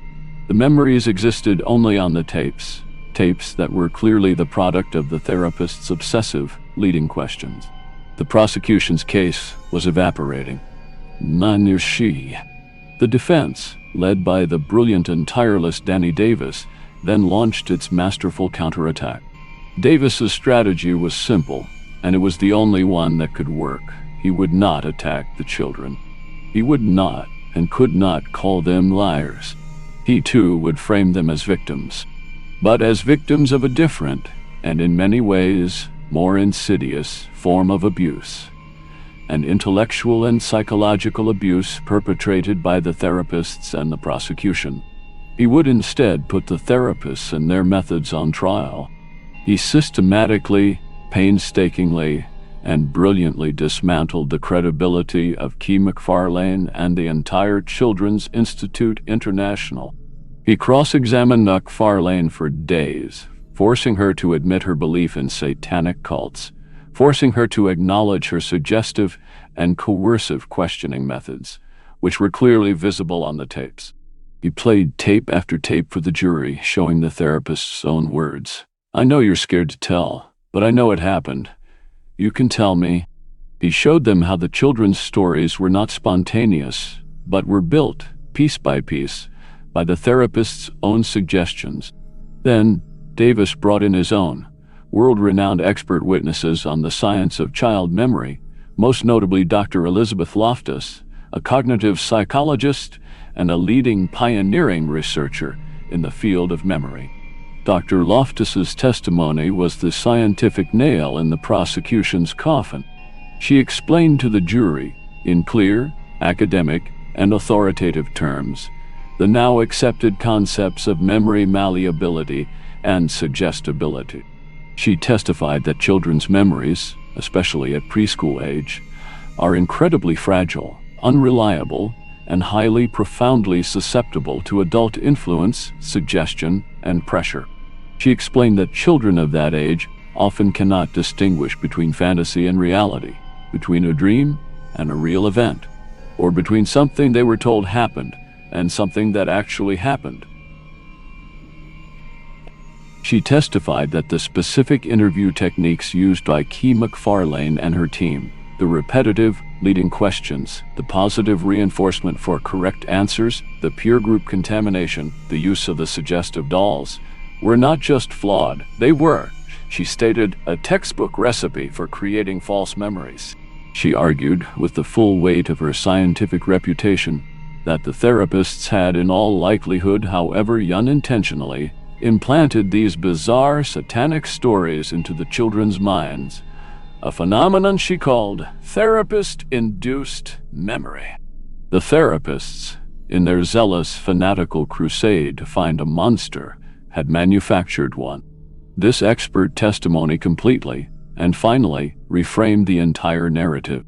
The memories existed only on the tapes that were clearly the product of the therapist's obsessive, leading questions. The prosecution's case was evaporating. Neither she. The defense, led by the brilliant and tireless Danny Davis, then launched its masterful counterattack. Davis's strategy was simple, and it was the only one that could work. He would not attack the children. He would not and could not call them liars. He too would frame them as victims, but as victims of a different, and in many ways more insidious, form of abuse. An intellectual and psychological abuse perpetrated by the therapists and the prosecution. He would instead put the therapists and their methods on trial. He systematically, painstakingly, and brilliantly dismantled the credibility of McMartin and the entire Children's Institute International. He cross-examined McMartin for days, forcing her to admit her belief in satanic cults, forcing her to acknowledge her suggestive and coercive questioning methods, which were clearly visible on the tapes. He played tape after tape for the jury, showing the therapist's own words. "I know you're scared to tell, but I know it happened. You can tell me." He showed them how the children's stories were not spontaneous, but were built, piece by piece, by the therapist's own suggestions. Then, Davis brought in his own, world-renowned expert witnesses on the science of child memory, most notably Dr. Elizabeth Loftus, a cognitive psychologist and a leading pioneering researcher in the field of memory. Dr. Loftus's testimony was the scientific nail in the prosecution's coffin. She explained to the jury, in clear, academic, and authoritative terms, the now accepted concepts of memory malleability and suggestibility. She testified that children's memories, especially at preschool age, are incredibly fragile, unreliable, and highly profoundly susceptible to adult influence, suggestion, and pressure. She explained that children of that age often cannot distinguish between fantasy and reality, between a dream and a real event, or between something they were told happened and something that actually happened. She testified that the specific interview techniques used by McMartin and her team, the repetitive, leading questions, the positive reinforcement for correct answers, the peer group contamination, the use of the suggestive dolls, were not just flawed, they were, she stated, a textbook recipe for creating false memories. She argued, with the full weight of her scientific reputation, that the therapists had in all likelihood, however unintentionally, implanted these bizarre satanic stories into the children's minds, a phenomenon she called therapist-induced memory. The therapists, in their zealous, fanatical crusade to find a monster, had manufactured one. This expert testimony completely, and finally, reframed the entire narrative.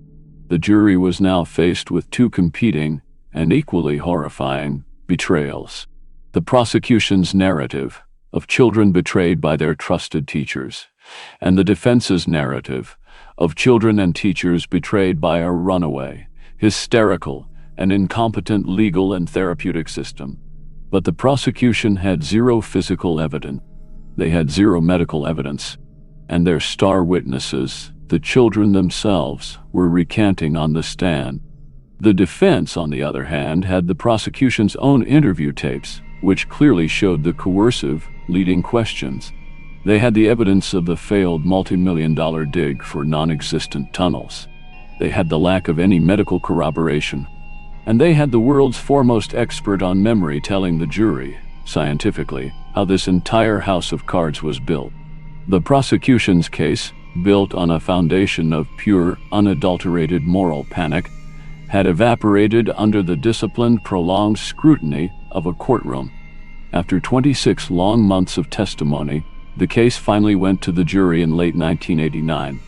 The jury was now faced with two competing, and equally horrifying, betrayals. The prosecution's narrative of children betrayed by their trusted teachers, and the defense's narrative of children and teachers betrayed by a runaway, hysterical, and incompetent legal and therapeutic system. But the prosecution had zero physical evidence. They had zero medical evidence. And their star witnesses, the children themselves, were recanting on the stand. The defense, on the other hand, had the prosecution's own interview tapes, which clearly showed the coercive, leading questions. They had the evidence of the failed multi-million-dollar dig for non-existent tunnels. They had the lack of any medical corroboration. And they had the world's foremost expert on memory telling the jury, scientifically, how this entire house of cards was built. The prosecution's case, built on a foundation of pure, unadulterated moral panic, had evaporated under the disciplined, prolonged scrutiny of a courtroom. After 26 long months of testimony, the case finally went to the jury in late 1989.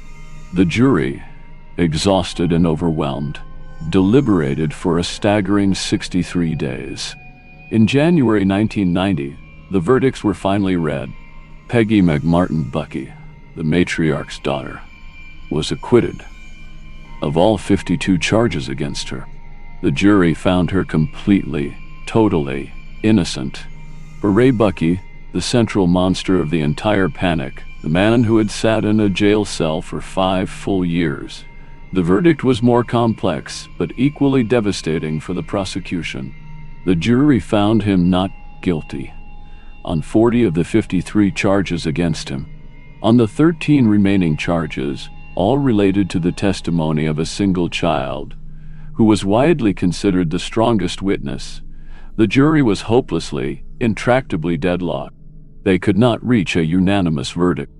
The jury, exhausted and overwhelmed, deliberated for a staggering 63 days. In January 1990, the verdicts were finally read. Peggy McMartin Bucky, the matriarch's daughter, was acquitted of all 52 charges against her. The jury found her completely, totally innocent. For Ray Bucky, the central monster of the entire panic, the man who had sat in a jail cell for 5 full years, the verdict was more complex, but equally devastating for the prosecution. The jury found him not guilty on 40 of the 53 charges against him. On the 13 remaining charges, all related to the testimony of a single child, who was widely considered the strongest witness, the jury was hopelessly, intractably deadlocked. They could not reach a unanimous verdict.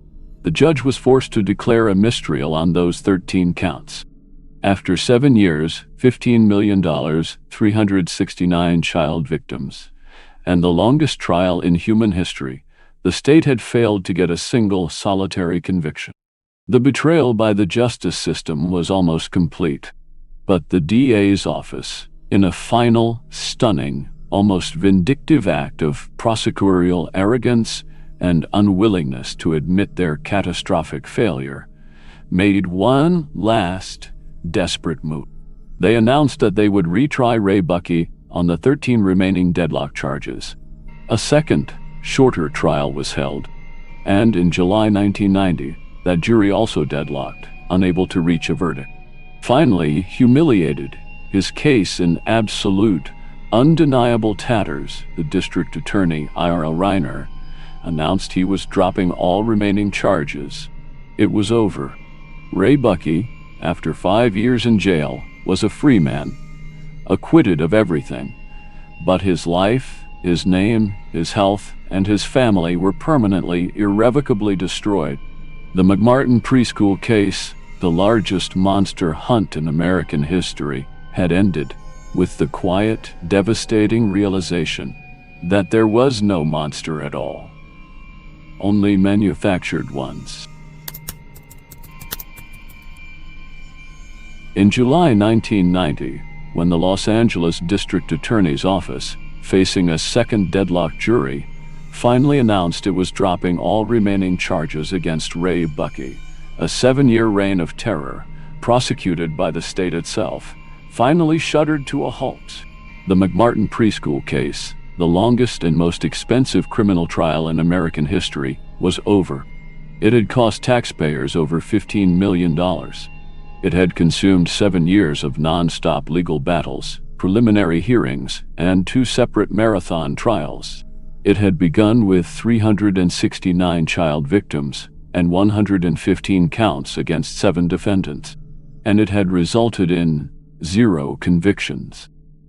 The judge was forced to declare a mistrial on those 13 counts. After 7 years, $15 million, 369 child victims, and the longest trial in human history, the state had failed to get a single solitary conviction. The betrayal by the justice system was almost complete. But the DA's office, in a final, stunning, almost vindictive act of prosecutorial arrogance and unwillingness to admit their catastrophic failure, made one last, desperate move. They announced that they would retry Ray Bucky on the 13 remaining deadlock charges. A second, shorter trial was held, and in July 1990, that jury also deadlocked, unable to reach a verdict. Finally, humiliated, his case in absolute, undeniable tatters, the district attorney, Ira Reiner, announced he was dropping all remaining charges. It was over. Ray Bucky, after 5 years in jail, was a free man, acquitted of everything. But his life, his name, his health, and his family were permanently, irrevocably destroyed. The McMartin Preschool case, the largest monster hunt in American history, had ended with the quiet, devastating realization that there was no monster at all, only manufactured ones. In July 1990, when the Los Angeles District Attorney's Office, facing a second deadlock jury, finally announced it was dropping all remaining charges against Ray Bucky, a 7-year reign of terror, prosecuted by the state itself, finally shuddered to a halt. The McMartin Preschool case, the longest and most expensive criminal trial in American history, was over. It had cost taxpayers over $15 million. It had consumed 7 years of non-stop legal battles, preliminary hearings, and 2 separate marathon trials. It had begun with 369 child victims and 115 counts against 7 defendants, and it had resulted in 0 convictions.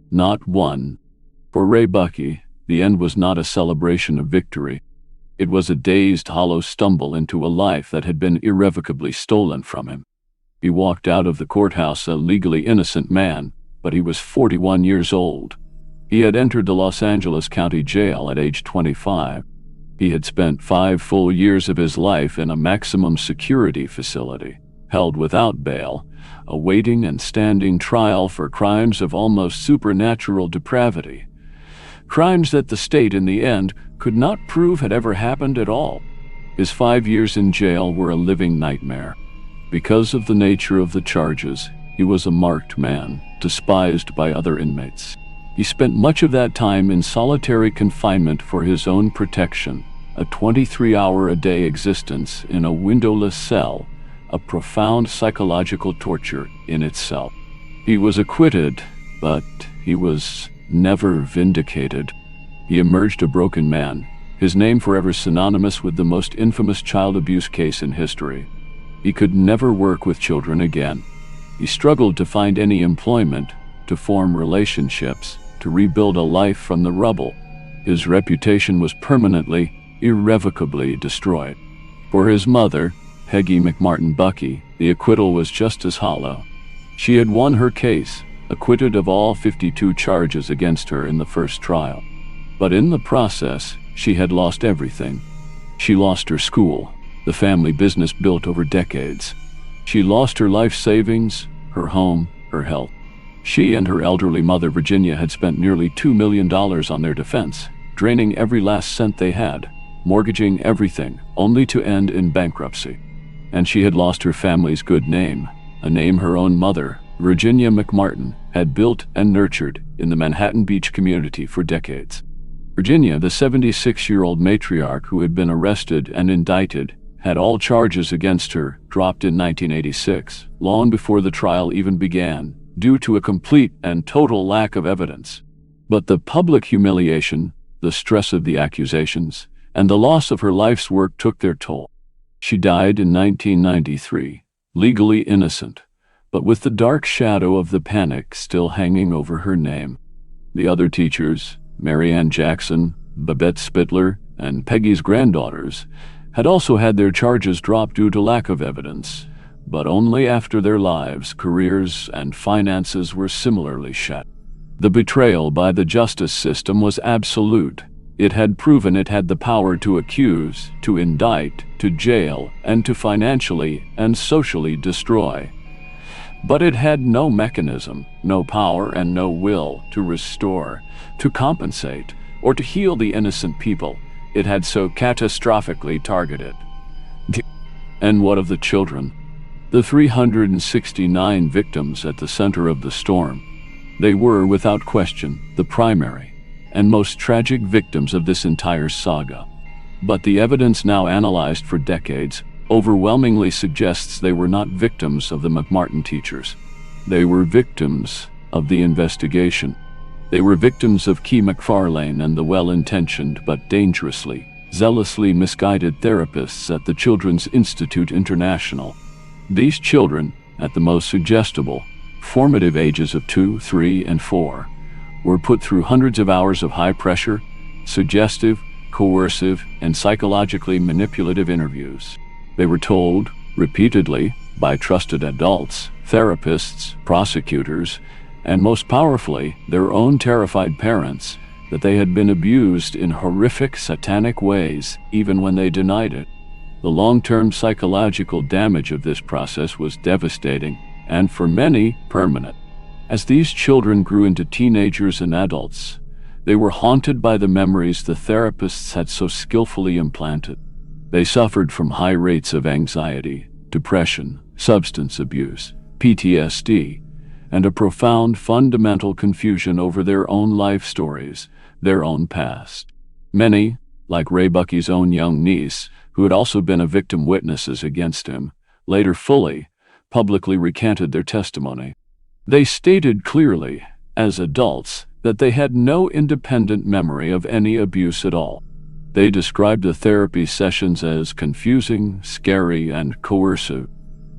Not one. For Ray Bucky, the end was not a celebration of victory. It was a dazed, hollow stumble into a life that had been irrevocably stolen from him. He walked out of the courthouse a legally innocent man, but he was 41 years old. He had entered the Los Angeles County Jail at age 25. He had spent 5 full years of his life in a maximum security facility, held without bail, awaiting and standing trial for crimes of almost supernatural depravity. Crimes that the state, in the end, could not prove had ever happened at all. His 5 years in jail were a living nightmare. Because of the nature of the charges, he was a marked man, despised by other inmates. He spent much of that time in solitary confinement for his own protection, a 23-hour-a-day existence in a windowless cell, a profound psychological torture in itself. He was acquitted, but he was never vindicated. He emerged a broken man, his name forever synonymous with the most infamous child abuse case in history. He could never work with children again. He struggled to find any employment, to form relationships, to rebuild a life from the rubble. His reputation was permanently, irrevocably destroyed. For his mother, Peggy McMartin Bucky, the acquittal was just as hollow. She had won her case, acquitted of all 52 charges against her in the first trial. But in the process, she had lost everything. She lost her school, the family business built over decades. She lost her life savings, her home, her health. She and her elderly mother, Virginia, had spent nearly $2 million on their defense, draining every last cent they had, mortgaging everything, only to end in bankruptcy. And she had lost her family's good name, a name her own mother, Virginia McMartin, had built and nurtured in the Manhattan Beach community for decades. Virginia, the 76-year-old matriarch who had been arrested and indicted, had all charges against her dropped in 1986, long before the trial even began, due to a complete and total lack of evidence. But the public humiliation, the stress of the accusations, and the loss of her life's work took their toll. She died in 1993, legally innocent, but with the dark shadow of the panic still hanging over her name. The other teachers, Mary Ann Jackson, Babette Spittler, and Peggy's granddaughters, had also had their charges dropped due to lack of evidence, but only after their lives, careers, and finances were similarly shattered. The betrayal by the justice system was absolute. It had proven it had the power to accuse, to indict, to jail, and to financially and socially destroy. But it had no mechanism, no power, and no will to restore, to compensate, or to heal the innocent people it had so catastrophically targeted. And what of the children? The 369 victims at the center of the storm. They were, without question, the primary and most tragic victims of this entire saga. But the evidence now analyzed for decades overwhelmingly suggests they were not victims of the McMartin teachers. They were victims of the investigation. They were victims of Key McFarlane and the well-intentioned but dangerously, zealously misguided therapists at the Children's Institute International. These children, at the most suggestible, formative ages of 2, 3, and 4, were put through hundreds of hours of high-pressure, suggestive, coercive, and psychologically manipulative interviews. They were told, repeatedly, by trusted adults, therapists, prosecutors, and most powerfully, their own terrified parents, that they had been abused in horrific, satanic ways, even when they denied it. The long-term psychological damage of this process was devastating, and for many, permanent. As these children grew into teenagers and adults, they were haunted by the memories the therapists had so skillfully implanted. They suffered from high rates of anxiety, depression, substance abuse, PTSD, and a profound fundamental confusion over their own life stories, their own past. Many, like Ray Bucky's own young niece, who had also been a victim witnesses against him, later publicly recanted their testimony. They stated clearly, as adults, that they had no independent memory of any abuse at all. They described the therapy sessions as confusing, scary, and coercive.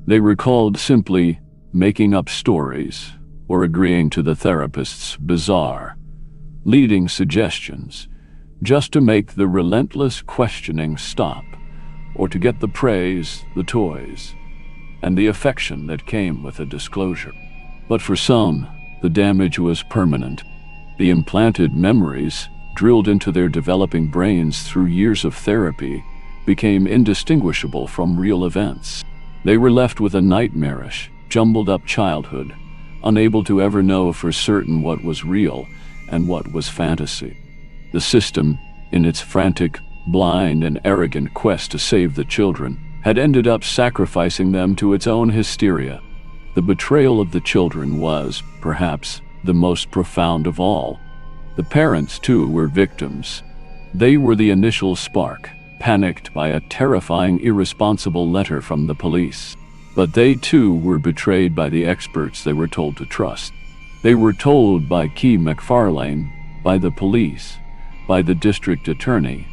They recalled simply making up stories or agreeing to the therapist's bizarre, leading suggestions, just to make the relentless questioning stop, or to get the praise, the toys, and the affection that came with a disclosure. But for some, the damage was permanent. The implanted memories, drilled into their developing brains through years of therapy, became indistinguishable from real events. They were left with a nightmarish, jumbled-up childhood, unable to ever know for certain what was real and what was fantasy. The system, in its frantic, blind, and arrogant quest to save the children, had ended up sacrificing them to its own hysteria. The betrayal of the children was, perhaps, the most profound of all. The parents, too, were victims. They were the initial spark, panicked by a terrifying, irresponsible letter from the police. But they, too, were betrayed by the experts they were told to trust. They were told by Key McFarlane, by the police, by the district attorney,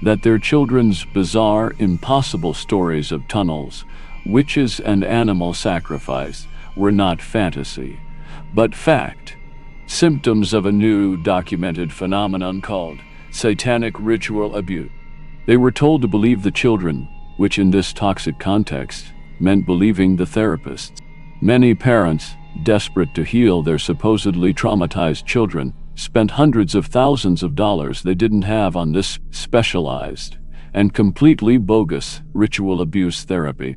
that their children's bizarre, impossible stories of tunnels, witches, and animal sacrifice were not fantasy, but fact, symptoms of a new documented phenomenon called satanic ritual abuse. They were told to believe the children, which in this toxic context meant believing the therapists. Many parents, desperate to heal their supposedly traumatized children, spent hundreds of thousands of dollars they didn't have on this specialized and completely bogus ritual abuse therapy.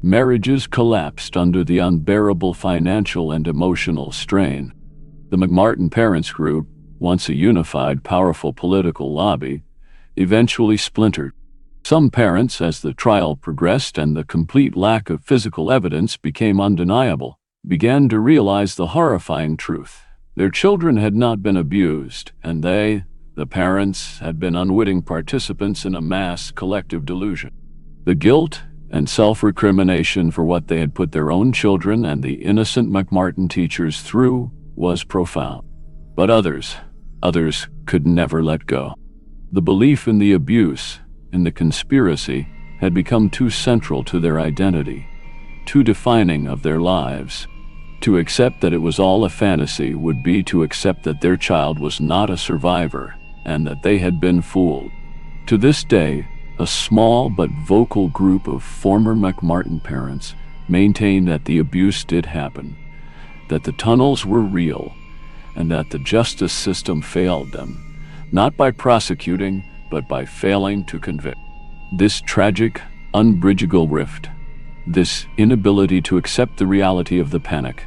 Marriages collapsed under the unbearable financial and emotional strain. The McMartin Parents Group, once a unified, powerful political lobby, eventually splintered. Some parents, as the trial progressed and the complete lack of physical evidence became undeniable, began to realize the horrifying truth. Their children had not been abused, and they, the parents, had been unwitting participants in a mass collective delusion. The guilt and self-recrimination for what they had put their own children and the innocent McMartin teachers through was profound. But others could never let go. The belief in the abuse, in the conspiracy, had become too central to their identity, too defining of their lives. To accept that it was all a fantasy would be to accept that their child was not a survivor and that they had been fooled. To this day, a small but vocal group of former McMartin parents maintain that the abuse did happen, that the tunnels were real, and that the justice system failed them, not by prosecuting, but by failing to convict. This tragic, unbridgeable rift, this inability to accept the reality of the panic,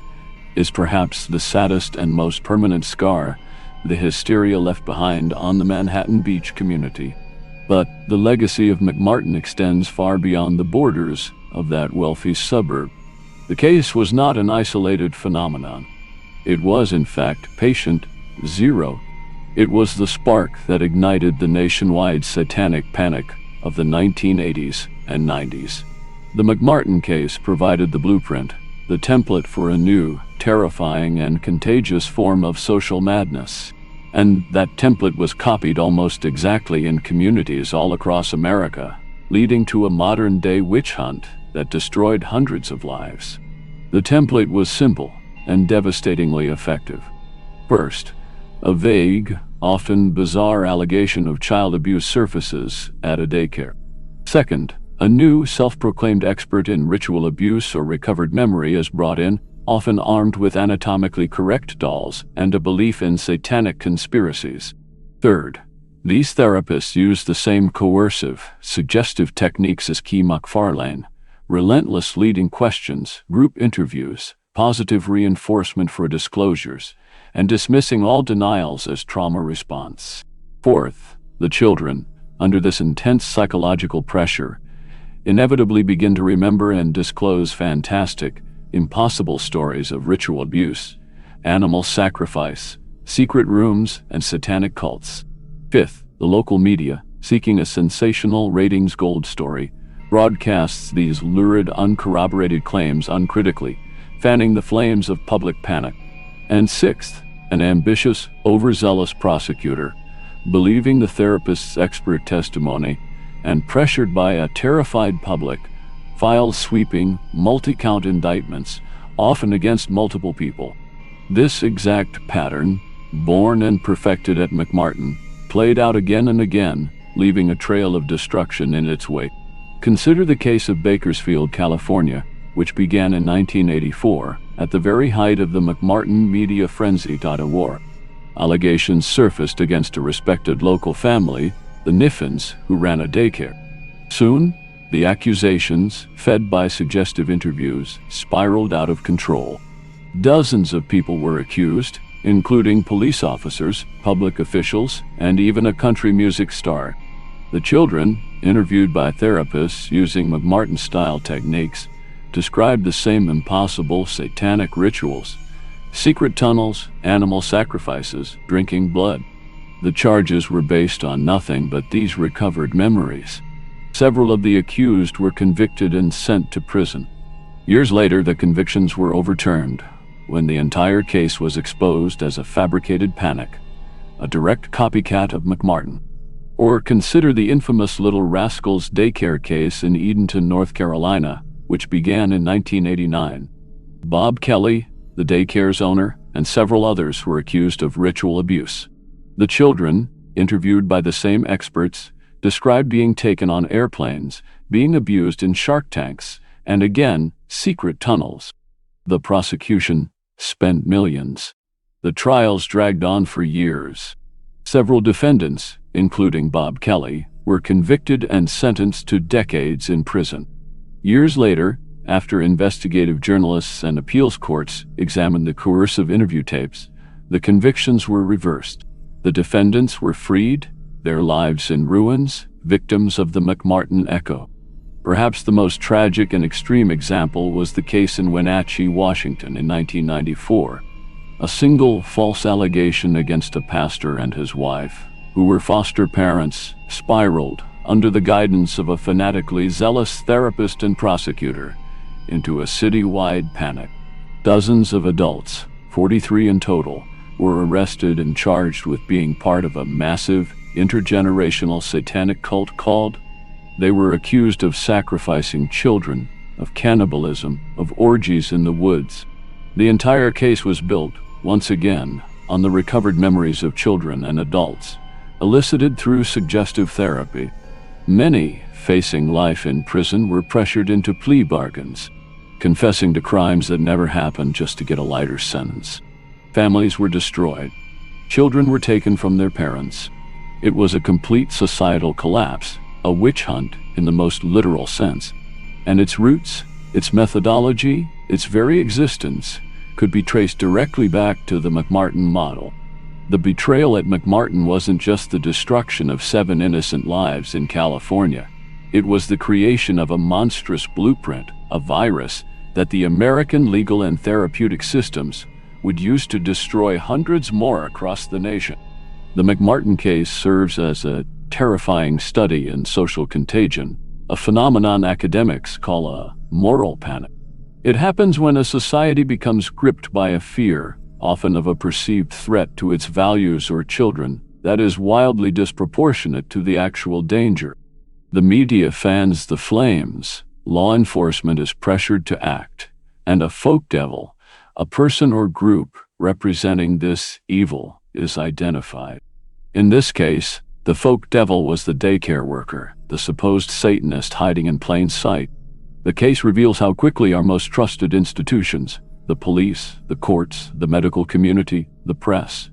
is perhaps the saddest and most permanent scar the hysteria left behind on the Manhattan Beach community. But the legacy of McMartin extends far beyond the borders of that wealthy suburb. The case was not an isolated phenomenon. It was, in fact, patient zero. It was the spark that ignited the nationwide satanic panic of the 1980s and 90s. The McMartin case provided the blueprint, the template for a new, terrifying, and contagious form of social madness. And that template was copied almost exactly in communities all across America, leading to a modern-day witch hunt that destroyed hundreds of lives. The template was simple and devastatingly effective. First, a vague, often bizarre allegation of child abuse surfaces at a daycare. Second, a new self-proclaimed expert in ritual abuse or recovered memory is brought in, often armed with anatomically correct dolls and a belief in satanic conspiracies. Third, these therapists use the same coercive, suggestive techniques as Key McFarlane: relentless leading questions, group interviews, positive reinforcement for disclosures, and dismissing all denials as trauma response. Fourth, the children, under this intense psychological pressure, inevitably begin to remember and disclose fantastic, impossible stories of ritual abuse, animal sacrifice, secret rooms, and satanic cults. Fifth, the local media, seeking a sensational ratings gold story, broadcasts these lurid, uncorroborated claims uncritically, fanning the flames of public panic. And sixth, an ambitious, overzealous prosecutor, believing the therapist's expert testimony and pressured by a terrified public, files sweeping, multi-count indictments, often against multiple people. This exact pattern, born and perfected at McMartin, played out again and again, leaving a trail of destruction in its wake. Consider the case of Bakersfield, California, which began in 1984, at the very height of the McMartin media frenzy. War. Allegations surfaced against a respected local family, the Niffins, who ran a daycare. Soon, the accusations, fed by suggestive interviews, spiraled out of control. Dozens of people were accused, including police officers, public officials, and even a country music star. The children, interviewed by therapists using McMartin-style techniques, described the same impossible satanic rituals: secret tunnels, animal sacrifices, drinking blood. The charges were based on nothing but these recovered memories. Several of the accused were convicted and sent to prison. Years later, the convictions were overturned when the entire case was exposed as a fabricated panic, a direct copycat of McMartin. Or consider the infamous Little Rascals daycare case in Edenton, North Carolina, which began in 1989. Bob Kelly, the daycare's owner, and several others were accused of ritual abuse. The children, interviewed by the same experts, described being taken on airplanes, being abused in shark tanks, and again, secret tunnels. The prosecution spent millions. The trials dragged on for years. Several defendants, including Bob Kelly, were convicted and sentenced to decades in prison. Years later, after investigative journalists and appeals courts examined the coercive interview tapes, the convictions were reversed. The defendants were freed, their lives in ruins, victims of the McMartin echo. Perhaps the most tragic and extreme example was the case in Wenatchee, Washington in 1994. A single false allegation against a pastor and his wife, who were foster parents, spiraled, under the guidance of a fanatically zealous therapist and prosecutor, into a citywide panic. Dozens of adults, 43 in total, were arrested and charged with being part of a massive, intergenerational satanic cult called. They were accused of sacrificing children, of cannibalism, of orgies in the woods. The entire case was built, once again, on the recovered memories of children and adults, elicited through suggestive therapy. Many, facing life in prison, were pressured into plea bargains, confessing to crimes that never happened just to get a lighter sentence. Families were destroyed. Children were taken from their parents. It was a complete societal collapse, a witch hunt in the most literal sense. And its roots, its methodology, its very existence could be traced directly back to the McMartin model. The betrayal at McMartin wasn't just the destruction of 7 innocent lives in California. It was the creation of a monstrous blueprint, a virus, that the American legal and therapeutic systems would use to destroy hundreds more across the nation. The McMartin case serves as a terrifying study in social contagion, a phenomenon academics call a moral panic. It happens when a society becomes gripped by a fear, often of a perceived threat to its values or children, that is wildly disproportionate to the actual danger. The media fans the flames, law enforcement is pressured to act, and a folk devil, a person or group representing this evil, is identified. In this case, the folk devil was the daycare worker, the supposed Satanist hiding in plain sight. The case reveals how quickly our most trusted institutions, the police, the courts, the medical community, the press,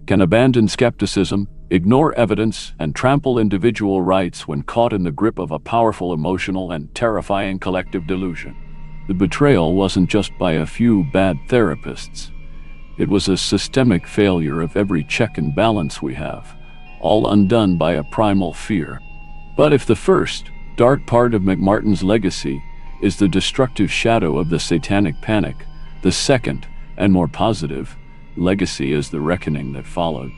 can abandon skepticism, ignore evidence, and trample individual rights when caught in the grip of a powerful emotional and terrifying collective delusion. The betrayal wasn't just by a few bad therapists. It was a systemic failure of every check and balance we have, all undone by a primal fear. But if the first, dark part of McMartin's legacy is the destructive shadow of the satanic panic, the second, and more positive, legacy is the reckoning that followed.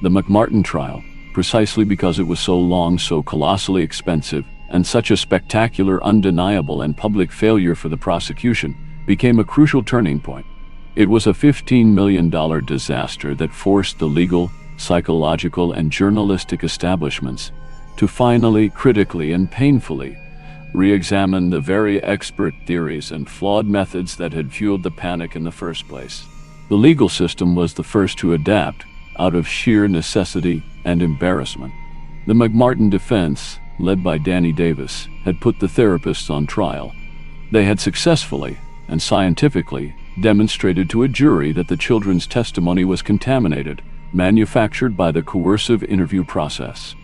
The McMartin trial, precisely because it was so long, so colossally expensive, and such a spectacular, undeniable, and public failure for the prosecution, became a crucial turning point. It was a $15 million disaster that forced the legal, psychological, and journalistic establishments to finally, critically, and painfully re-examine the very expert theories and flawed methods that had fueled the panic in the first place. The legal system was the first to adapt, out of sheer necessity and embarrassment. The McMartin defense, led by Danny Davis, had put the therapists on trial. They had successfully and scientifically demonstrated to a jury that the children's testimony was contaminated, manufactured by the coercive interview process.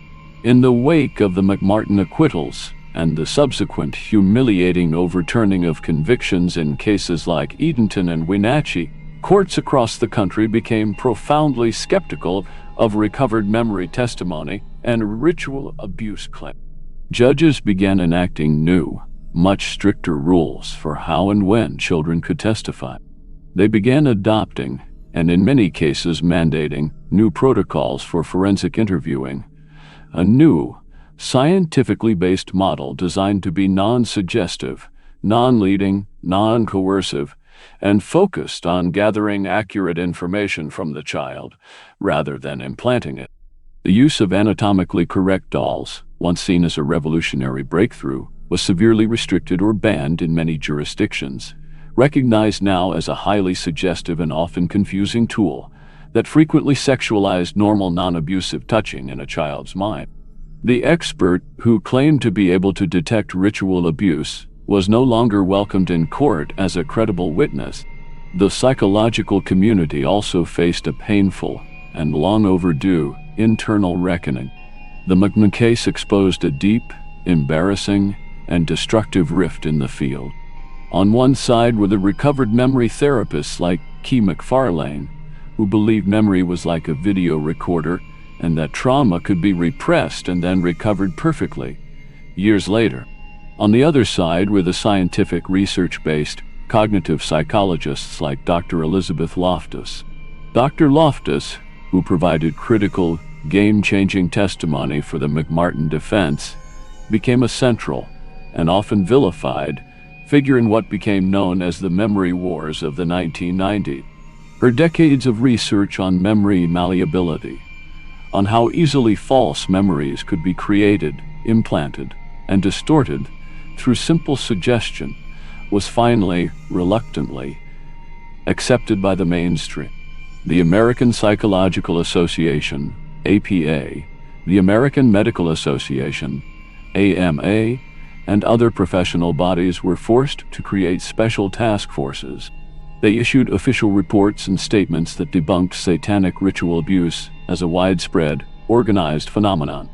In the wake of the McMartin acquittals and the subsequent humiliating overturning of convictions in cases like Edenton and Wenatchee, courts across the country became profoundly skeptical of recovered memory testimony and ritual abuse claims. Judges began enacting new, much stricter rules for how and when children could testify. They began adopting, and in many cases mandating, new protocols for forensic interviewing, a new, scientifically based model designed to be non-suggestive, non-leading, non-coercive, and focused on gathering accurate information from the child rather than implanting it. The use of anatomically correct dolls, once seen as a revolutionary breakthrough, was severely restricted or banned in many jurisdictions, recognized now as a highly suggestive and often confusing tool that frequently sexualized normal non-abusive touching in a child's mind. The expert who claimed to be able to detect ritual abuse was no longer welcomed in court as a credible witness. The psychological community also faced a painful and long overdue internal reckoning. The McMartin case exposed a deep, embarrassing, and destructive rift in the field. On one side were the recovered memory therapists like Key McFarlane, who believed memory was like a video recorder and that trauma could be repressed and then recovered perfectly years later. On the other side were the scientific research-based cognitive psychologists like Dr. Elizabeth Loftus. Dr. Loftus, who provided critical, game-changing testimony for the McMartin defense, became a central and often vilified figure in what became known as the memory wars of the 1990s. Her decades of research on memory malleability, on how easily false memories could be created, implanted, and distorted through simple suggestion, was finally, reluctantly, accepted by the mainstream. The American Psychological Association, APA, the American Medical Association, AMA, and other professional bodies were forced to create special task forces. They issued official reports and statements that debunked satanic ritual abuse as a widespread, organized phenomenon.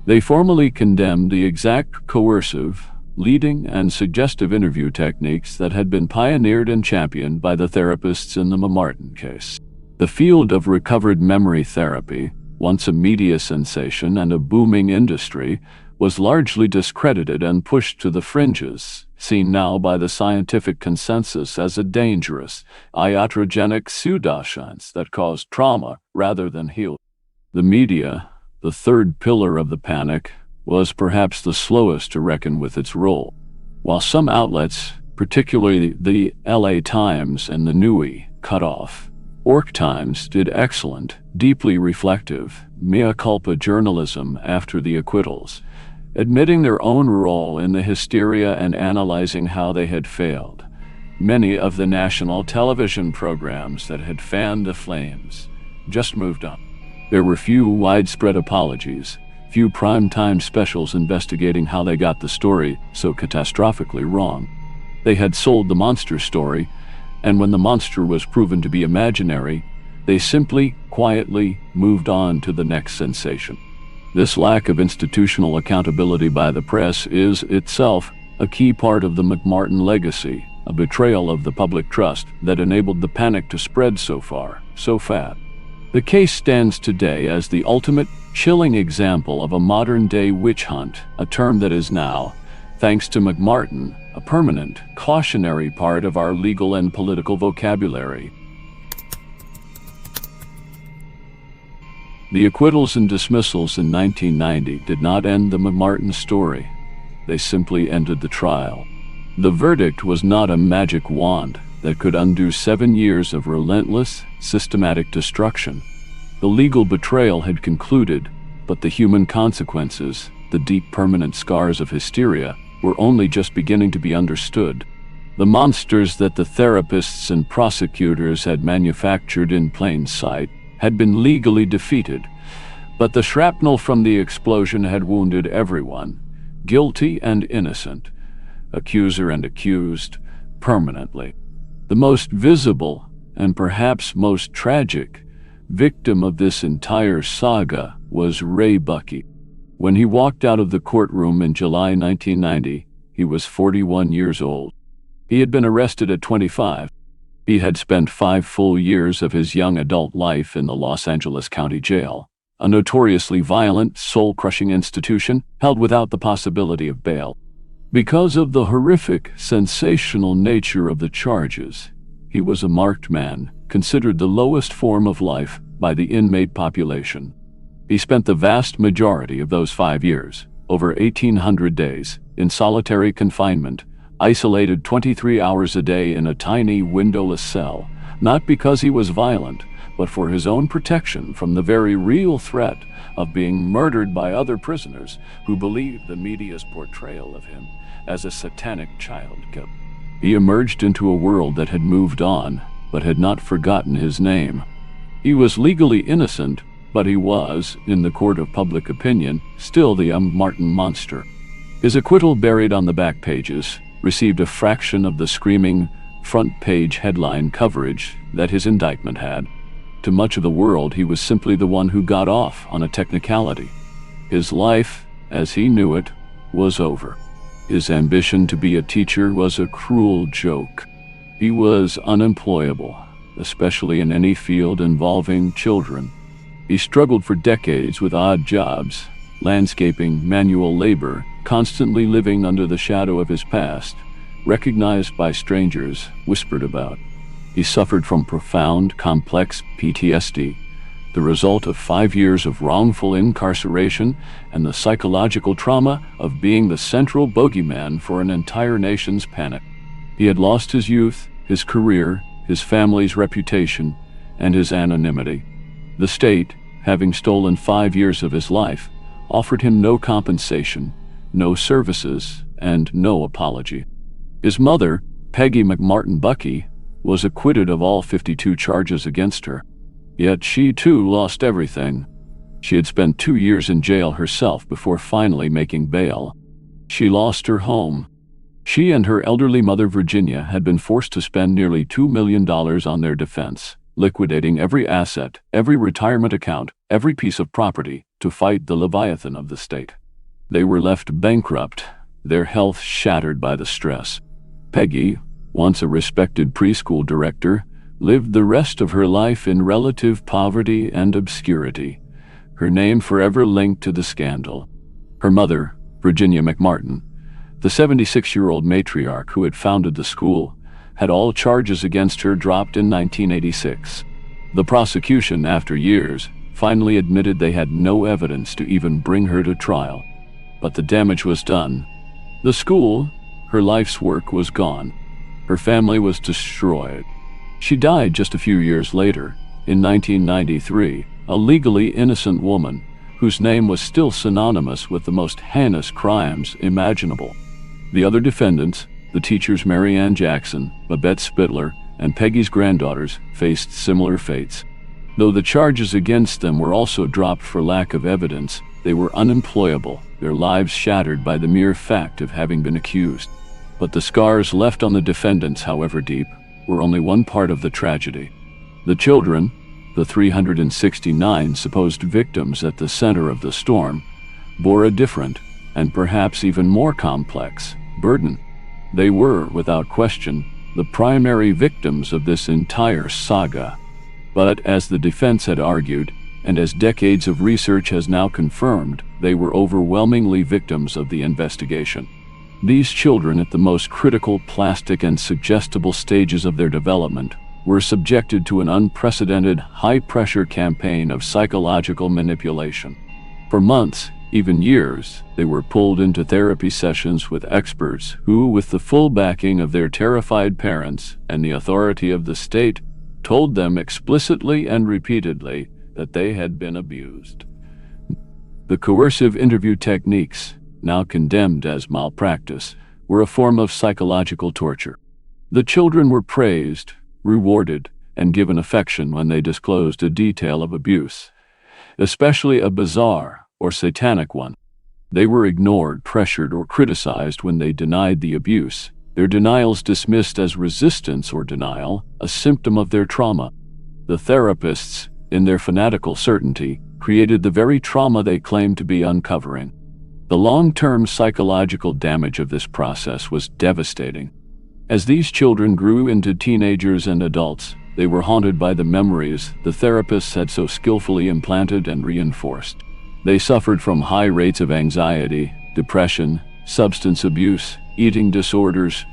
They formally condemned the exact coercive, leading, and suggestive interview techniques that had been pioneered and championed by the therapists in the McMartin case. The field of recovered memory therapy, once a media sensation and a booming industry, was largely discredited and pushed to the fringes, seen now by the scientific consensus as a dangerous, iatrogenic pseudoscience that caused trauma rather than heal. The media, the third pillar of the panic, was perhaps the slowest to reckon with its role. While some outlets, particularly the LA Times and the Nui, cut off, Orc Times did excellent, deeply reflective, mea culpa journalism after the acquittals, admitting their own role in the hysteria and analyzing how they had failed. Many of the national television programs that had fanned the flames just moved on. There were few widespread apologies, few prime-time specials investigating how they got the story so catastrophically wrong. They had sold the monster story, and when the monster was proven to be imaginary, they simply, quietly moved on to the next sensation. This lack of institutional accountability by the press is, itself, a key part of the McMartin legacy, a betrayal of the public trust that enabled the panic to spread so far, so fast. The case stands today as the ultimate, chilling example of a modern-day witch hunt, a term that is now, thanks to McMartin, a permanent, cautionary part of our legal and political vocabulary. The acquittals and dismissals in 1990 did not end the McMartin story. They simply ended the trial. The verdict was not a magic wand that could undo 7 years of relentless, systematic destruction. The legal betrayal had concluded, but the human consequences, the deep permanent scars of hysteria, were only just beginning to be understood. The monsters that the therapists and prosecutors had manufactured in plain sight had been legally defeated, but the shrapnel from the explosion had wounded everyone, guilty and innocent, accuser and accused, permanently. The most visible, and perhaps most tragic, victim of this entire saga was Ray Buckey. When he walked out of the courtroom in July 1990, he was 41 years old. He had been arrested at 25. He had spent 5 full years of his young adult life in the Los Angeles County Jail, a notoriously violent, soul-crushing institution held without the possibility of bail. Because of the horrific, sensational nature of the charges, he was a marked man, considered the lowest form of life by the inmate population. He spent the vast majority of those 5 years, over 1,800 days, in solitary confinement, isolated 23 hours a day in a tiny windowless cell, not because he was violent, but for his own protection from the very real threat of being murdered by other prisoners who believed the media's portrayal of him as a satanic child killer. He emerged into a world that had moved on, but had not forgotten his name. He was legally innocent, but he was, in the court of public opinion, still the McMartin monster. His acquittal, buried on the back pages, received a fraction of the screaming front-page headline coverage that his indictment had. To much of the world, he was simply the one who got off on a technicality. His life, as he knew it, was over. His ambition to be a teacher was a cruel joke. He was unemployable, especially in any field involving children. He struggled for decades with odd jobs, landscaping, manual labor, constantly living under the shadow of his past, recognized by strangers, whispered about. He suffered from profound, complex PTSD, the result of 5 years of wrongful incarceration and the psychological trauma of being the central bogeyman for an entire nation's panic. He had lost his youth, his career, his family's reputation, and his anonymity. The state, having stolen 5 years of his life, offered him no compensation, no services, and no apology. His mother, Peggy McMartin Bucky, was acquitted of all 52 charges against her. Yet she too lost everything. She had spent 2 years in jail herself before finally making bail. She lost her home. She and her elderly mother Virginia had been forced to spend nearly $2 million on their defense, liquidating every asset, every retirement account, every piece of property to fight the Leviathan of the state. They were left bankrupt, their health shattered by the stress. Peggy, once a respected preschool director, lived the rest of her life in relative poverty and obscurity, her name forever linked to the scandal. Her mother, Virginia McMartin, the 76-year-old matriarch who had founded the school, had all charges against her dropped in 1986. The prosecution, after years, finally admitted they had no evidence to even bring her to trial. But the damage was done. The school, her life's work, was gone. Her family was destroyed. She died just a few years later, in 1993, a legally innocent woman whose name was still synonymous with the most heinous crimes imaginable. The other defendants, the teachers Mary Ann Jackson, Babette Spittler, and Peggy's granddaughters, faced similar fates. Though the charges against them were also dropped for lack of evidence, they were unemployable, their lives shattered by the mere fact of having been accused. But the scars left on the defendants, however deep, were only one part of the tragedy. The children, the 369 supposed victims at the center of the storm, bore a different, and perhaps even more complex, burden. They were, without question, the primary victims of this entire saga. But, as the defense had argued, and as decades of research has now confirmed, they were overwhelmingly victims of the investigation. These children, at the most critical, plastic, and suggestible stages of their development, were subjected to an unprecedented, high-pressure campaign of psychological manipulation. For months, even years, they were pulled into therapy sessions with experts who, with the full backing of their terrified parents and the authority of the state, told them explicitly and repeatedly that they had been abused. The coercive interview techniques, now condemned as malpractice, were a form of psychological torture. The children were praised, rewarded, and given affection when they disclosed a detail of abuse, especially a bizarre or satanic one. They were ignored, pressured, or criticized when they denied the abuse, their denials dismissed as resistance or denial, a symptom of their trauma. The therapists, in their fanatical certainty, created the very trauma they claimed to be uncovering. The long-term psychological damage of this process was devastating. As these children grew into teenagers and adults, They were haunted by the memories the therapists had so skillfully implanted and reinforced. They suffered from high rates of anxiety, depression, substance abuse, eating disorders,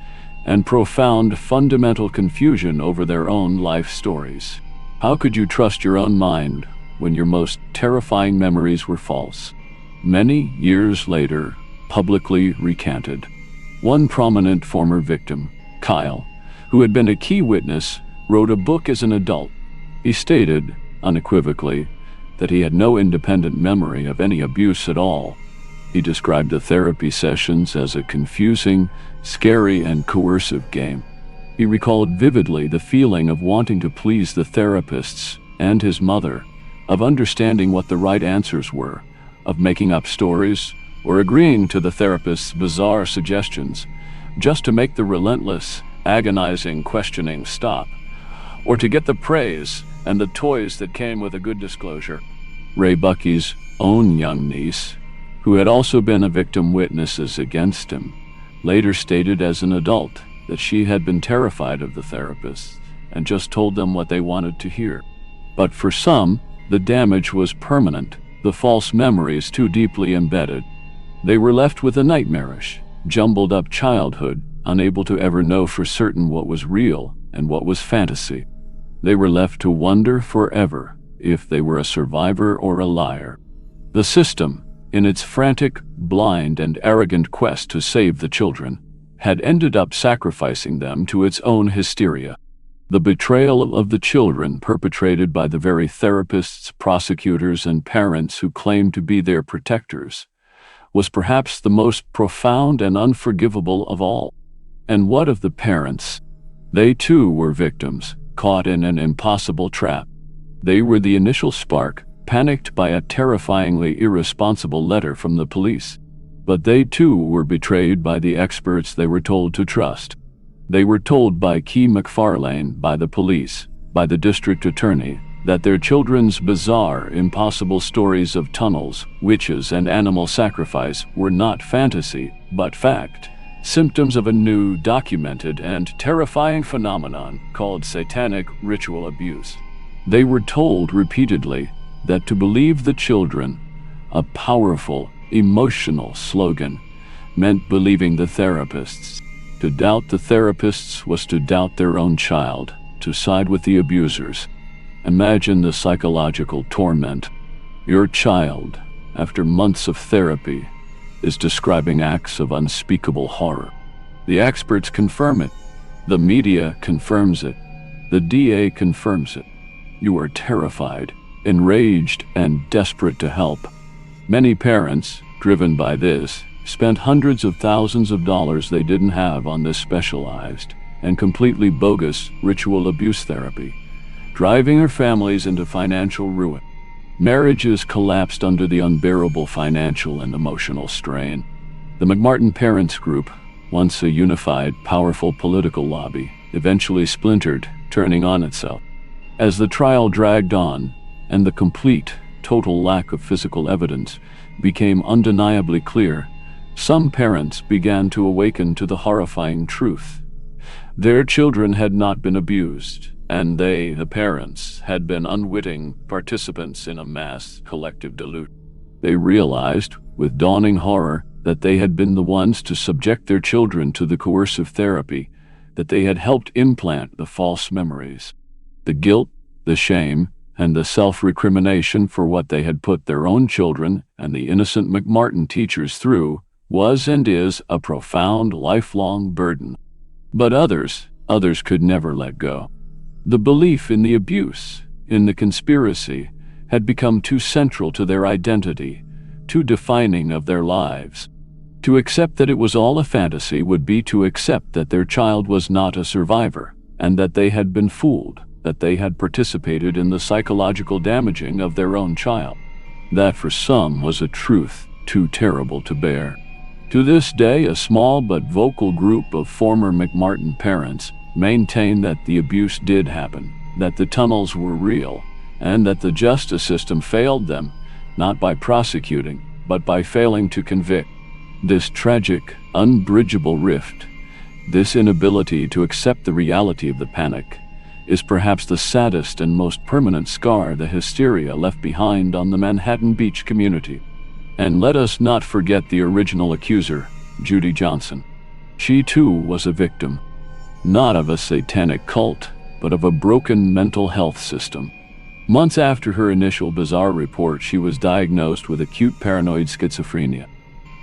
and profound fundamental confusion over their own life stories. How could you trust your own mind when your most terrifying memories were false? Many years later, publicly recanted. One prominent former victim, Kyle, who had been a key witness, wrote a book as an adult. He stated, unequivocally, that he had no independent memory of any abuse at all. He described the therapy sessions as a confusing, scary, and coercive game. He recalled vividly the feeling of wanting to please the therapists and his mother, of understanding what the right answers were, of making up stories, or agreeing to the therapist's bizarre suggestions, just to make the relentless, agonizing questioning stop, or to get the praise and the toys that came with a good disclosure. Ray Bucky's own young niece, who had also been a victim witnesses against him, later stated as an adult that she had been terrified of the therapists and just told them what they wanted to hear. But for some, the damage was permanent, the false memories too deeply embedded. They were left with a nightmarish, jumbled-up childhood, unable to ever know for certain what was real and what was fantasy. They were left to wonder forever if they were a survivor or a liar. The system, in its frantic, blind, and arrogant quest to save the children, had ended up sacrificing them to its own hysteria. The betrayal of the children perpetrated by the very therapists, prosecutors, and parents who claimed to be their protectors was perhaps the most profound and unforgivable of all. And what of the parents? They too were victims, caught in an impossible trap. They were the initial spark, panicked by a terrifyingly irresponsible letter from the police. But they too were betrayed by the experts they were told to trust. They were told by Key McFarlane, by the police, by the district attorney, that their children's bizarre, impossible stories of tunnels, witches, and animal sacrifice were not fantasy, but fact, symptoms of a new, documented, and terrifying phenomenon called satanic ritual abuse. They were told repeatedly that to believe the children, a powerful, emotional slogan, meant believing the therapists. To doubt the therapists was to doubt their own child, to side with the abusers. Imagine the psychological torment. Your child, after months of therapy, is describing acts of unspeakable horror. The experts confirm it. The media confirms it. The DA confirms it. You are terrified, enraged, and desperate to help. Many parents, driven by this, spent hundreds of thousands of dollars they didn't have on this specialized and completely bogus ritual abuse therapy, driving their families into financial ruin. Marriages collapsed under the unbearable financial and emotional strain. The McMartin Parents Group, once a unified, powerful political lobby, eventually splintered, turning on itself. As the trial dragged on, and the complete, total lack of physical evidence became undeniably clear, some parents began to awaken to the horrifying truth. Their children had not been abused, and they, the parents, had been unwitting participants in a mass collective delusion. They realized, with dawning horror, that they had been the ones to subject their children to the coercive therapy, that they had helped implant the false memories. The guilt, the shame, and the self-recrimination for what they had put their own children and the innocent McMartin teachers through was and is a profound, lifelong burden. But others could never let go. The belief in the abuse, in the conspiracy, had become too central to their identity, too defining of their lives. To accept that it was all a fantasy would be to accept that their child was not a survivor, and that they had been fooled, that they had participated in the psychological damaging of their own child. That for some was a truth too terrible to bear. To this day, a small but vocal group of former McMartin parents maintain that the abuse did happen, that the tunnels were real, and that the justice system failed them, not by prosecuting, but by failing to convict. This tragic, unbridgeable rift, this inability to accept the reality of the panic, is perhaps the saddest and most permanent scar the hysteria left behind on the Manhattan Beach community. And let us not forget the original accuser, Judy Johnson. She too was a victim, not of a satanic cult, but of a broken mental health system. Months after her initial bizarre report, she was diagnosed with acute paranoid schizophrenia.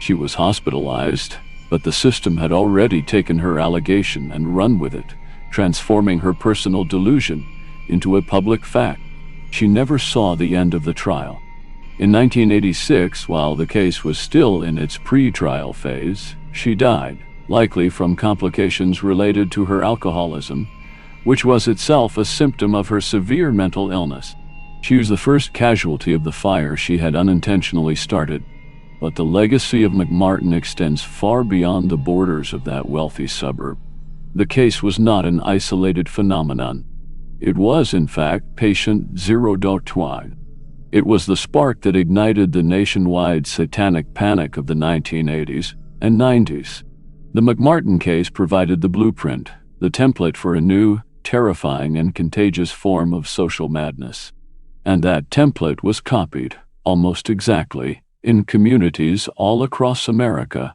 She was hospitalized, but the system had already taken her allegation and run with it, transforming her personal delusion into a public fact. She never saw the end of the trial. In 1986, while the case was still in its pre-trial phase, she died, likely from complications related to her alcoholism, which was itself a symptom of her severe mental illness. She was the first casualty of the fire she had unintentionally started, but the legacy of McMartin extends far beyond the borders of that wealthy suburb. The case was not an isolated phenomenon. It was, in fact, patient 0.1. It was the spark that ignited the nationwide satanic panic of the 1980s and 90s. The McMartin case provided the blueprint, the template for a new, terrifying, and contagious form of social madness. And that template was copied, almost exactly, in communities all across America,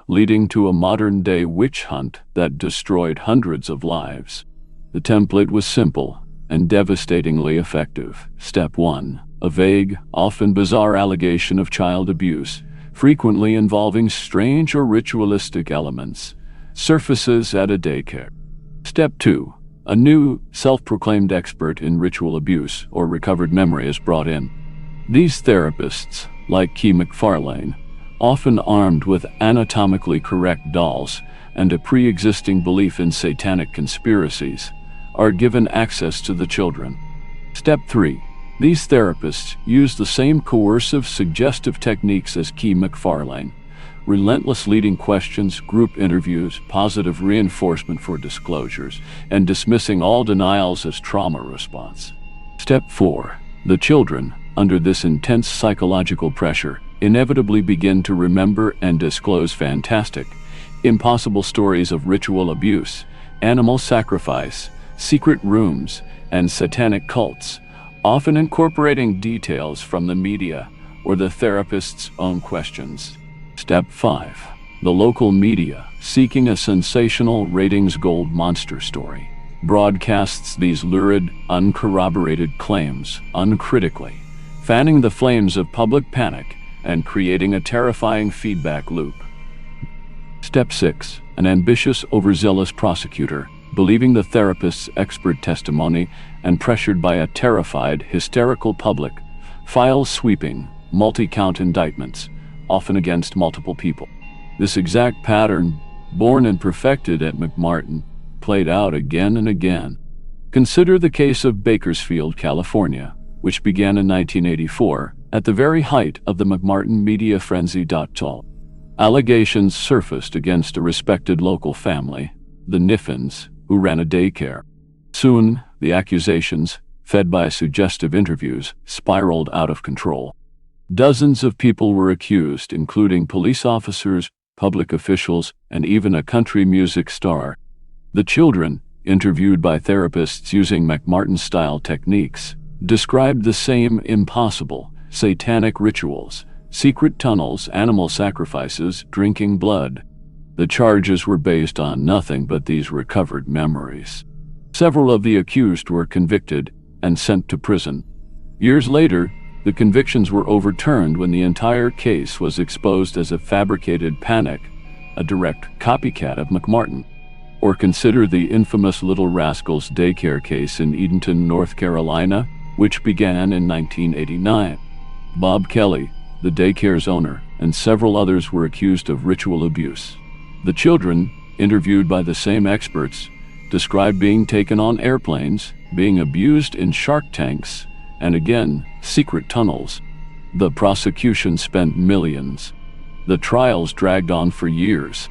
leading to a modern-day witch hunt that destroyed hundreds of lives. The template was simple and devastatingly effective. Step 1. A vague, often bizarre allegation of child abuse, frequently involving strange or ritualistic elements, surfaces at a daycare. Step 2. A new, self-proclaimed expert in ritual abuse or recovered memory is brought in. These therapists, like Key McFarlane, often armed with anatomically correct dolls and a pre-existing belief in satanic conspiracies, are given access to the children. Step 3. These therapists use the same coercive, suggestive techniques as Key McFarlane: relentless leading questions, group interviews, positive reinforcement for disclosures, and dismissing all denials as trauma response. Step 4. The children, under this intense psychological pressure, inevitably begin to remember and disclose fantastic, impossible stories of ritual abuse, animal sacrifice, secret rooms, and satanic cults, often incorporating details from the media or the therapist's own questions. Step 5. The local media, seeking a sensational ratings gold monster story, broadcasts these lurid, uncorroborated claims uncritically, fanning the flames of public panic and creating a terrifying feedback loop. Step 6. An ambitious, overzealous prosecutor, believing the therapist's expert testimony and pressured by a terrified, hysterical public, files sweeping, multi-count indictments, often against multiple people. This exact pattern, born and perfected at McMartin, played out again and again. Consider the case of Bakersfield, California, which began in 1984, at the very height of the McMartin media frenzy. Allegations surfaced against a respected local family, the Niffins, who ran a daycare. Soon, the accusations, fed by suggestive interviews, spiraled out of control. Dozens of people were accused, including police officers, public officials, and even a country music star. The children, interviewed by therapists using McMartin-style techniques, described the same impossible, satanic rituals, secret tunnels, animal sacrifices, drinking blood. The charges were based on nothing but these recovered memories. Several of the accused were convicted and sent to prison. Years later, the convictions were overturned when the entire case was exposed as a fabricated panic, a direct copycat of McMartin. Or consider the infamous Little Rascals daycare case in Edenton, North Carolina, which began in 1989. Bob Kelly, the daycare's owner, and several others were accused of ritual abuse. The children, interviewed by the same experts, described being taken on airplanes, being abused in shark tanks, and again, secret tunnels. The prosecution spent millions. The trials dragged on for years.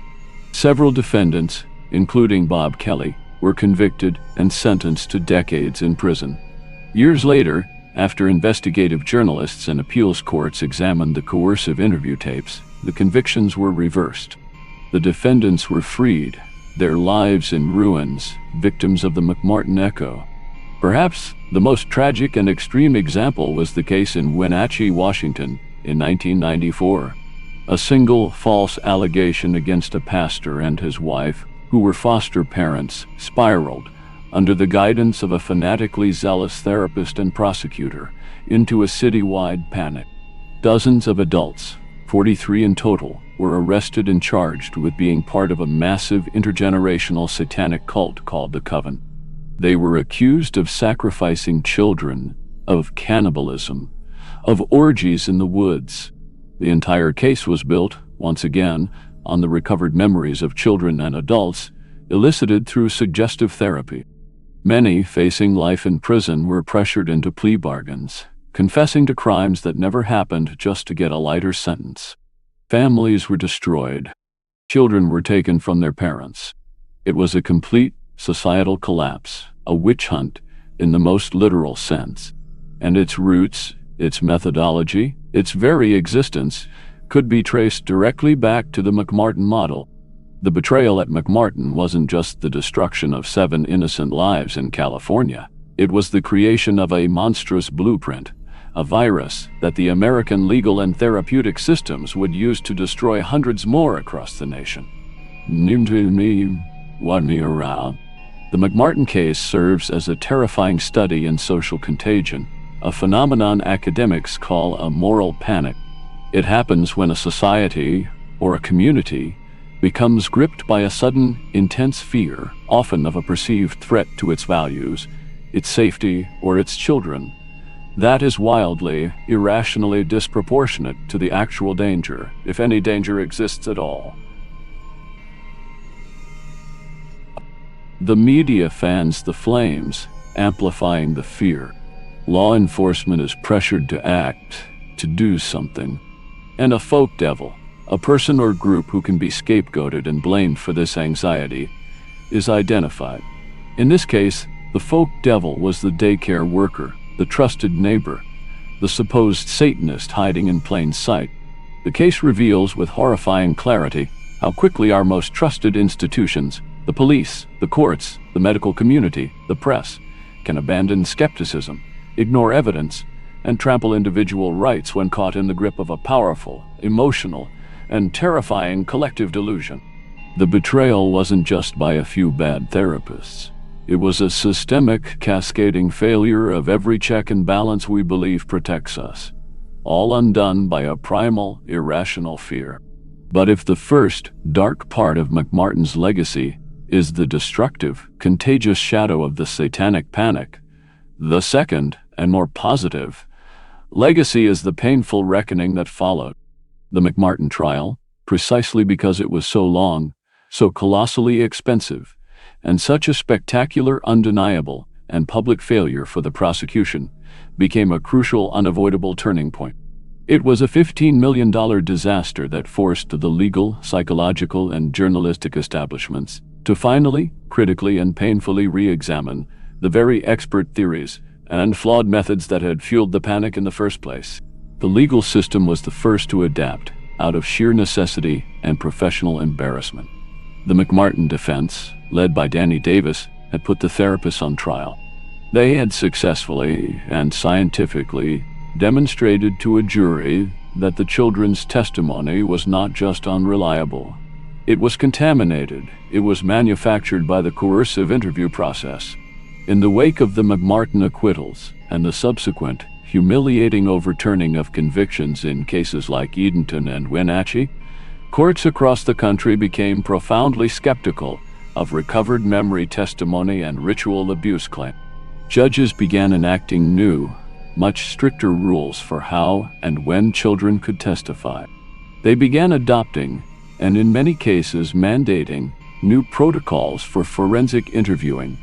Several defendants, including Bob Kelly, were convicted and sentenced to decades in prison. Years later, after investigative journalists and appeals courts examined the coercive interview tapes, the convictions were reversed. The defendants were freed, their lives in ruins, victims of the McMartin echo. Perhaps the most tragic and extreme example was the case in Wenatchee, Washington, in 1994. A single false allegation against a pastor and his wife, who were foster parents, spiraled, under the guidance of a fanatically zealous therapist and prosecutor, into a citywide panic. Dozens of adults, 43 in total, were arrested and charged with being part of a massive intergenerational satanic cult called the Coven. They were accused of sacrificing children, of cannibalism, of orgies in the woods. The entire case was built, once again, on the recovered memories of children and adults, elicited through suggestive therapy. Many facing life in prison were pressured into plea bargains, confessing to crimes that never happened just to get a lighter sentence. Families were destroyed. Children were taken from their parents. It was a complete societal collapse, a witch hunt in the most literal sense. And its roots, its methodology, its very existence could be traced directly back to the McMartin model. The betrayal at McMartin wasn't just the destruction of 7 innocent lives in California. It was the creation of a monstrous blueprint, a virus that the American legal and therapeutic systems would use to destroy hundreds more across the nation. The McMartin case serves as a terrifying study in social contagion, a phenomenon academics call a moral panic. It happens when a society, or a community, becomes gripped by a sudden, intense fear, often of a perceived threat to its values, its safety, or its children, that is wildly, irrationally disproportionate to the actual danger, if any danger exists at all. The media fans the flames, amplifying the fear. Law enforcement is pressured to act, to do something. And a folk devil, a person or group who can be scapegoated and blamed for this anxiety, is identified. In this case, the folk devil was the daycare worker, the trusted neighbor, the supposed Satanist hiding in plain sight. The case reveals with horrifying clarity how quickly our most trusted institutions, the police, the courts, the medical community, the press, can abandon skepticism, ignore evidence, and trample individual rights when caught in the grip of a powerful, emotional, and terrifying collective delusion. The betrayal wasn't just by a few bad therapists. It was a systemic, cascading failure of every check and balance we believe protects us, all undone by a primal, irrational fear. But if the first, dark part of McMartin's legacy is the destructive, contagious shadow of the satanic panic, the second, and more positive, legacy is the painful reckoning that followed. The McMartin trial, precisely because it was so long, so colossally expensive, and such a spectacular, undeniable, and public failure for the prosecution, became a crucial, unavoidable turning point. It was a $15 million disaster that forced the legal, psychological, and journalistic establishments to finally, critically, and painfully re-examine the very expert theories and flawed methods that had fueled the panic in the first place. The legal system was the first to adapt, out of sheer necessity and professional embarrassment. The McMartin defense, led by Danny Davis, had put the therapists on trial. They had successfully and scientifically demonstrated to a jury that the children's testimony was not just unreliable. It was contaminated. It was manufactured by the coercive interview process. In the wake of the McMartin acquittals and the subsequent humiliating overturning of convictions in cases like Edenton and Wenatchee, courts across the country became profoundly skeptical of recovered memory testimony and ritual abuse claims. Judges began enacting new, much stricter rules for how and when children could testify. They began adopting, and in many cases mandating, new protocols for forensic interviewing,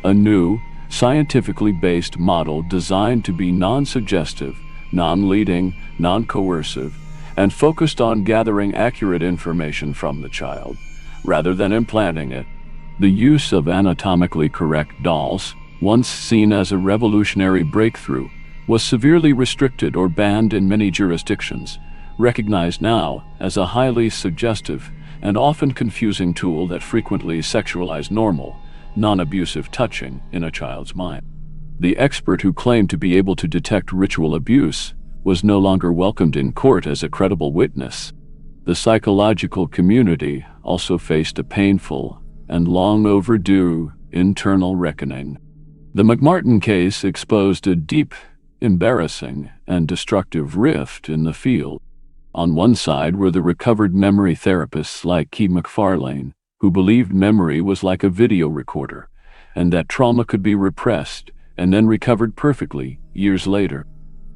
a new, scientifically based model designed to be non-suggestive, non-leading, non-coercive, and focused on gathering accurate information from the child, rather than implanting it. The use of anatomically correct dolls, once seen as a revolutionary breakthrough, was severely restricted or banned in many jurisdictions, recognized now as a highly suggestive and often confusing tool that frequently sexualized normal, non-abusive touching in a child's mind. The expert who claimed to be able to detect ritual abuse was no longer welcomed in court as a credible witness. The psychological community also faced a painful and long overdue internal reckoning. The McMartin case exposed a deep, embarrassing, and destructive rift in the field. On one side were the recovered memory therapists like Key McFarlane, who believed memory was like a video recorder, and that trauma could be repressed and then recovered perfectly years later.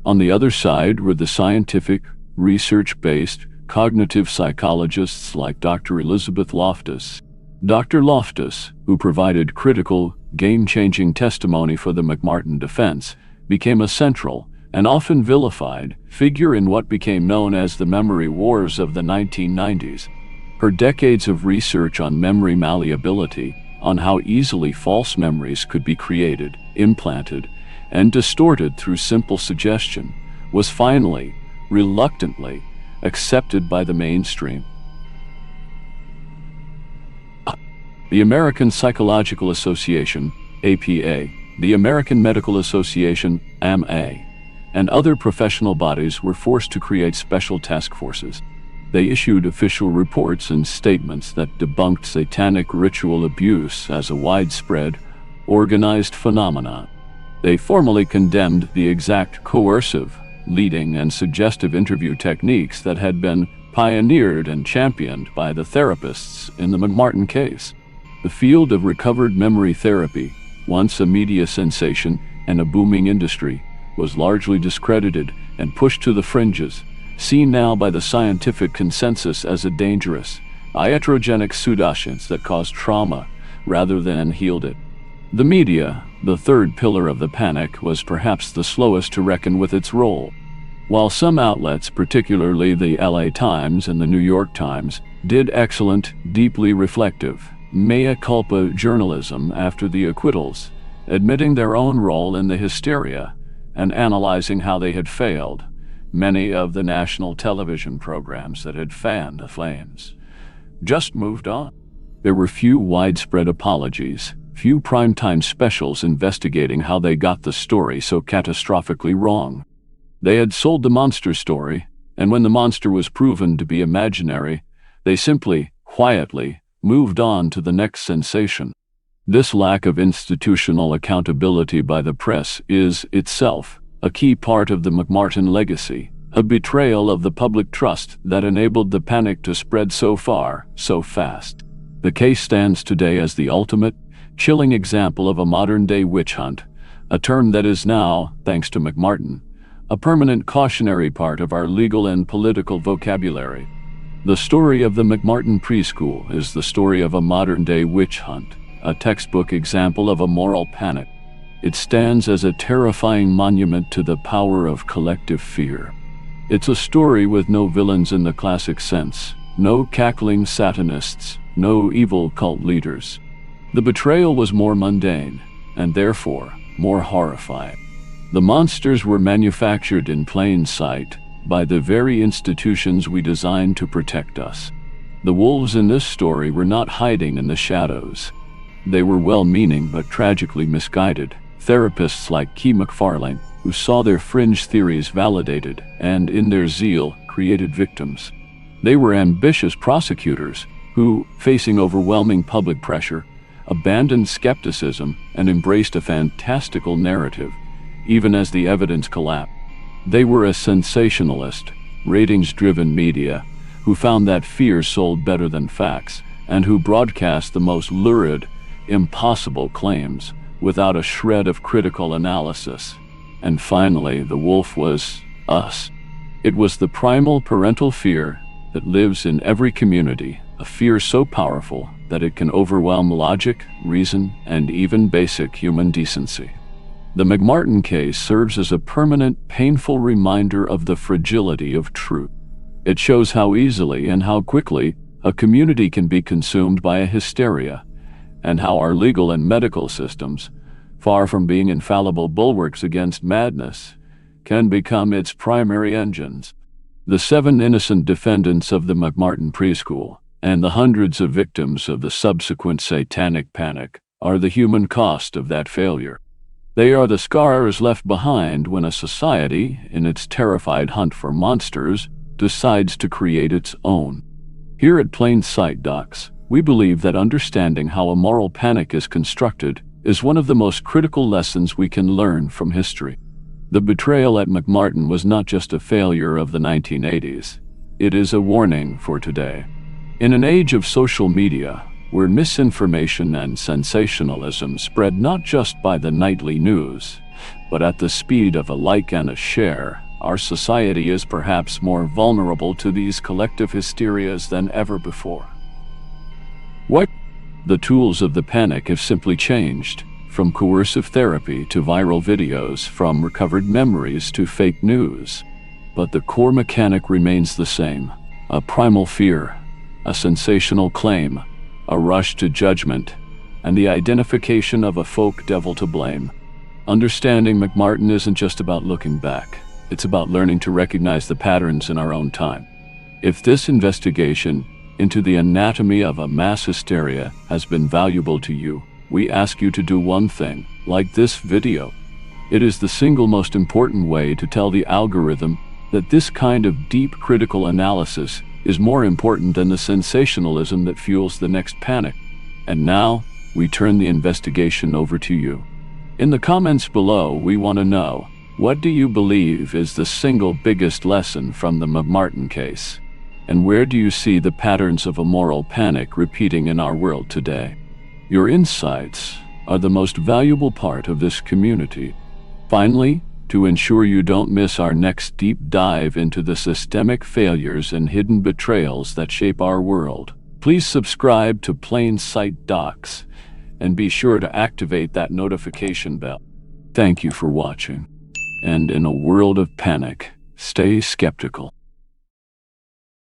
On the other side were the scientific, research-based, cognitive psychologists like Dr. Elizabeth Loftus. Dr. Loftus, who provided critical, game-changing testimony for the McMartin defense, became a central, and often vilified, figure in what became known as the memory wars of the 1990s. Her decades of research on memory malleability, on how easily false memories could be created, implanted, and distorted through simple suggestion, was finally, reluctantly, accepted by the mainstream. The American Psychological Association, APA, the American Medical Association, AMA, and other professional bodies were forced to create special task forces. They issued official reports and statements that debunked satanic ritual abuse as a widespread, organized phenomenon. They formally condemned the exact coercive, leading, and suggestive interview techniques that had been pioneered and championed by the therapists in the McMartin case. The field of recovered memory therapy, once a media sensation and a booming industry, was largely discredited and pushed to the fringes, seen now by the scientific consensus as a dangerous, iatrogenic pseudoscience that caused trauma rather than healed it. The media, the third pillar of the panic, was perhaps the slowest to reckon with its role. While some outlets, particularly the LA Times and the New York Times, did excellent, deeply reflective, mea culpa journalism after the acquittals, admitting their own role in the hysteria and analyzing how they had failed, many of the national television programs that had fanned the flames just moved on. There were few widespread apologies, few primetime specials investigating how they got the story so catastrophically wrong. They had sold the monster story, and when the monster was proven to be imaginary, they simply, quietly, moved on to the next sensation. This lack of institutional accountability by the press is, itself, a key part of the McMartin legacy, a betrayal of the public trust that enabled the panic to spread so far, so fast. The case stands today as the ultimate, chilling example of a modern-day witch hunt, a term that is now, thanks to McMartin, a permanent cautionary part of our legal and political vocabulary. The story of the McMartin Preschool is the story of a modern-day witch hunt, a textbook example of a moral panic. It stands as a terrifying monument to the power of collective fear. It's a story with no villains in the classic sense, no cackling Satanists, no evil cult leaders. The betrayal was more mundane, and therefore more horrifying. The monsters were manufactured in plain sight by the very institutions we designed to protect us. The wolves in this story were not hiding in the shadows. They were well-meaning but tragically misguided therapists like Key McFarlane, who saw their fringe theories validated and, in their zeal, created victims. They were ambitious prosecutors who, facing overwhelming public pressure, abandoned skepticism and embraced a fantastical narrative, even as the evidence collapsed. They were a sensationalist, ratings-driven media who found that fear sold better than facts and who broadcast the most lurid, impossible claims without a shred of critical analysis. And finally, the wolf was us. It was the primal parental fear that lives in every community, a fear so powerful that it can overwhelm logic, reason, and even basic human decency. The McMartin case serves as a permanent, painful reminder of the fragility of truth. It shows how easily and how quickly a community can be consumed by a hysteria, and how our legal and medical systems, far from being infallible bulwarks against madness, can become its primary engines. The 7 innocent defendants of the McMartin Preschool and the hundreds of victims of the subsequent satanic panic are the human cost of that failure. They are the scars left behind when a society, in its terrified hunt for monsters, decides to create its own. Here at Plain Sight Docs, we believe that understanding how a moral panic is constructed is one of the most critical lessons we can learn from history. The betrayal at McMartin was not just a failure of the 1980s. It is a warning for today. In an age of social media, where misinformation and sensationalism spread not just by the nightly news, but at the speed of a like and a share, our society is perhaps more vulnerable to these collective hysterias than ever before. What? The tools of the panic have simply changed, from coercive therapy to viral videos, from recovered memories to fake news. But the core mechanic remains the same: a primal fear, a sensational claim, a rush to judgment, and the identification of a folk devil to blame. Understanding McMartin isn't just about looking back. It's about learning to recognize the patterns in our own time. If this investigation into the anatomy of a mass hysteria has been valuable to you, we ask you to do one thing: like this video. It is the single most important way to tell the algorithm that this kind of deep critical analysis is more important than the sensationalism that fuels the next panic. And now, we turn the investigation over to you. In the comments below, we want to know, what do you believe is the single biggest lesson from the McMartin case? And where do you see the patterns of a moral panic repeating in our world today? Your insights are the most valuable part of this community. Finally, to ensure you don't miss our next deep dive into the systemic failures and hidden betrayals that shape our world, please subscribe to Plain Sight Docs and be sure to activate that notification bell. Thank you for watching. And in a world of panic, stay skeptical.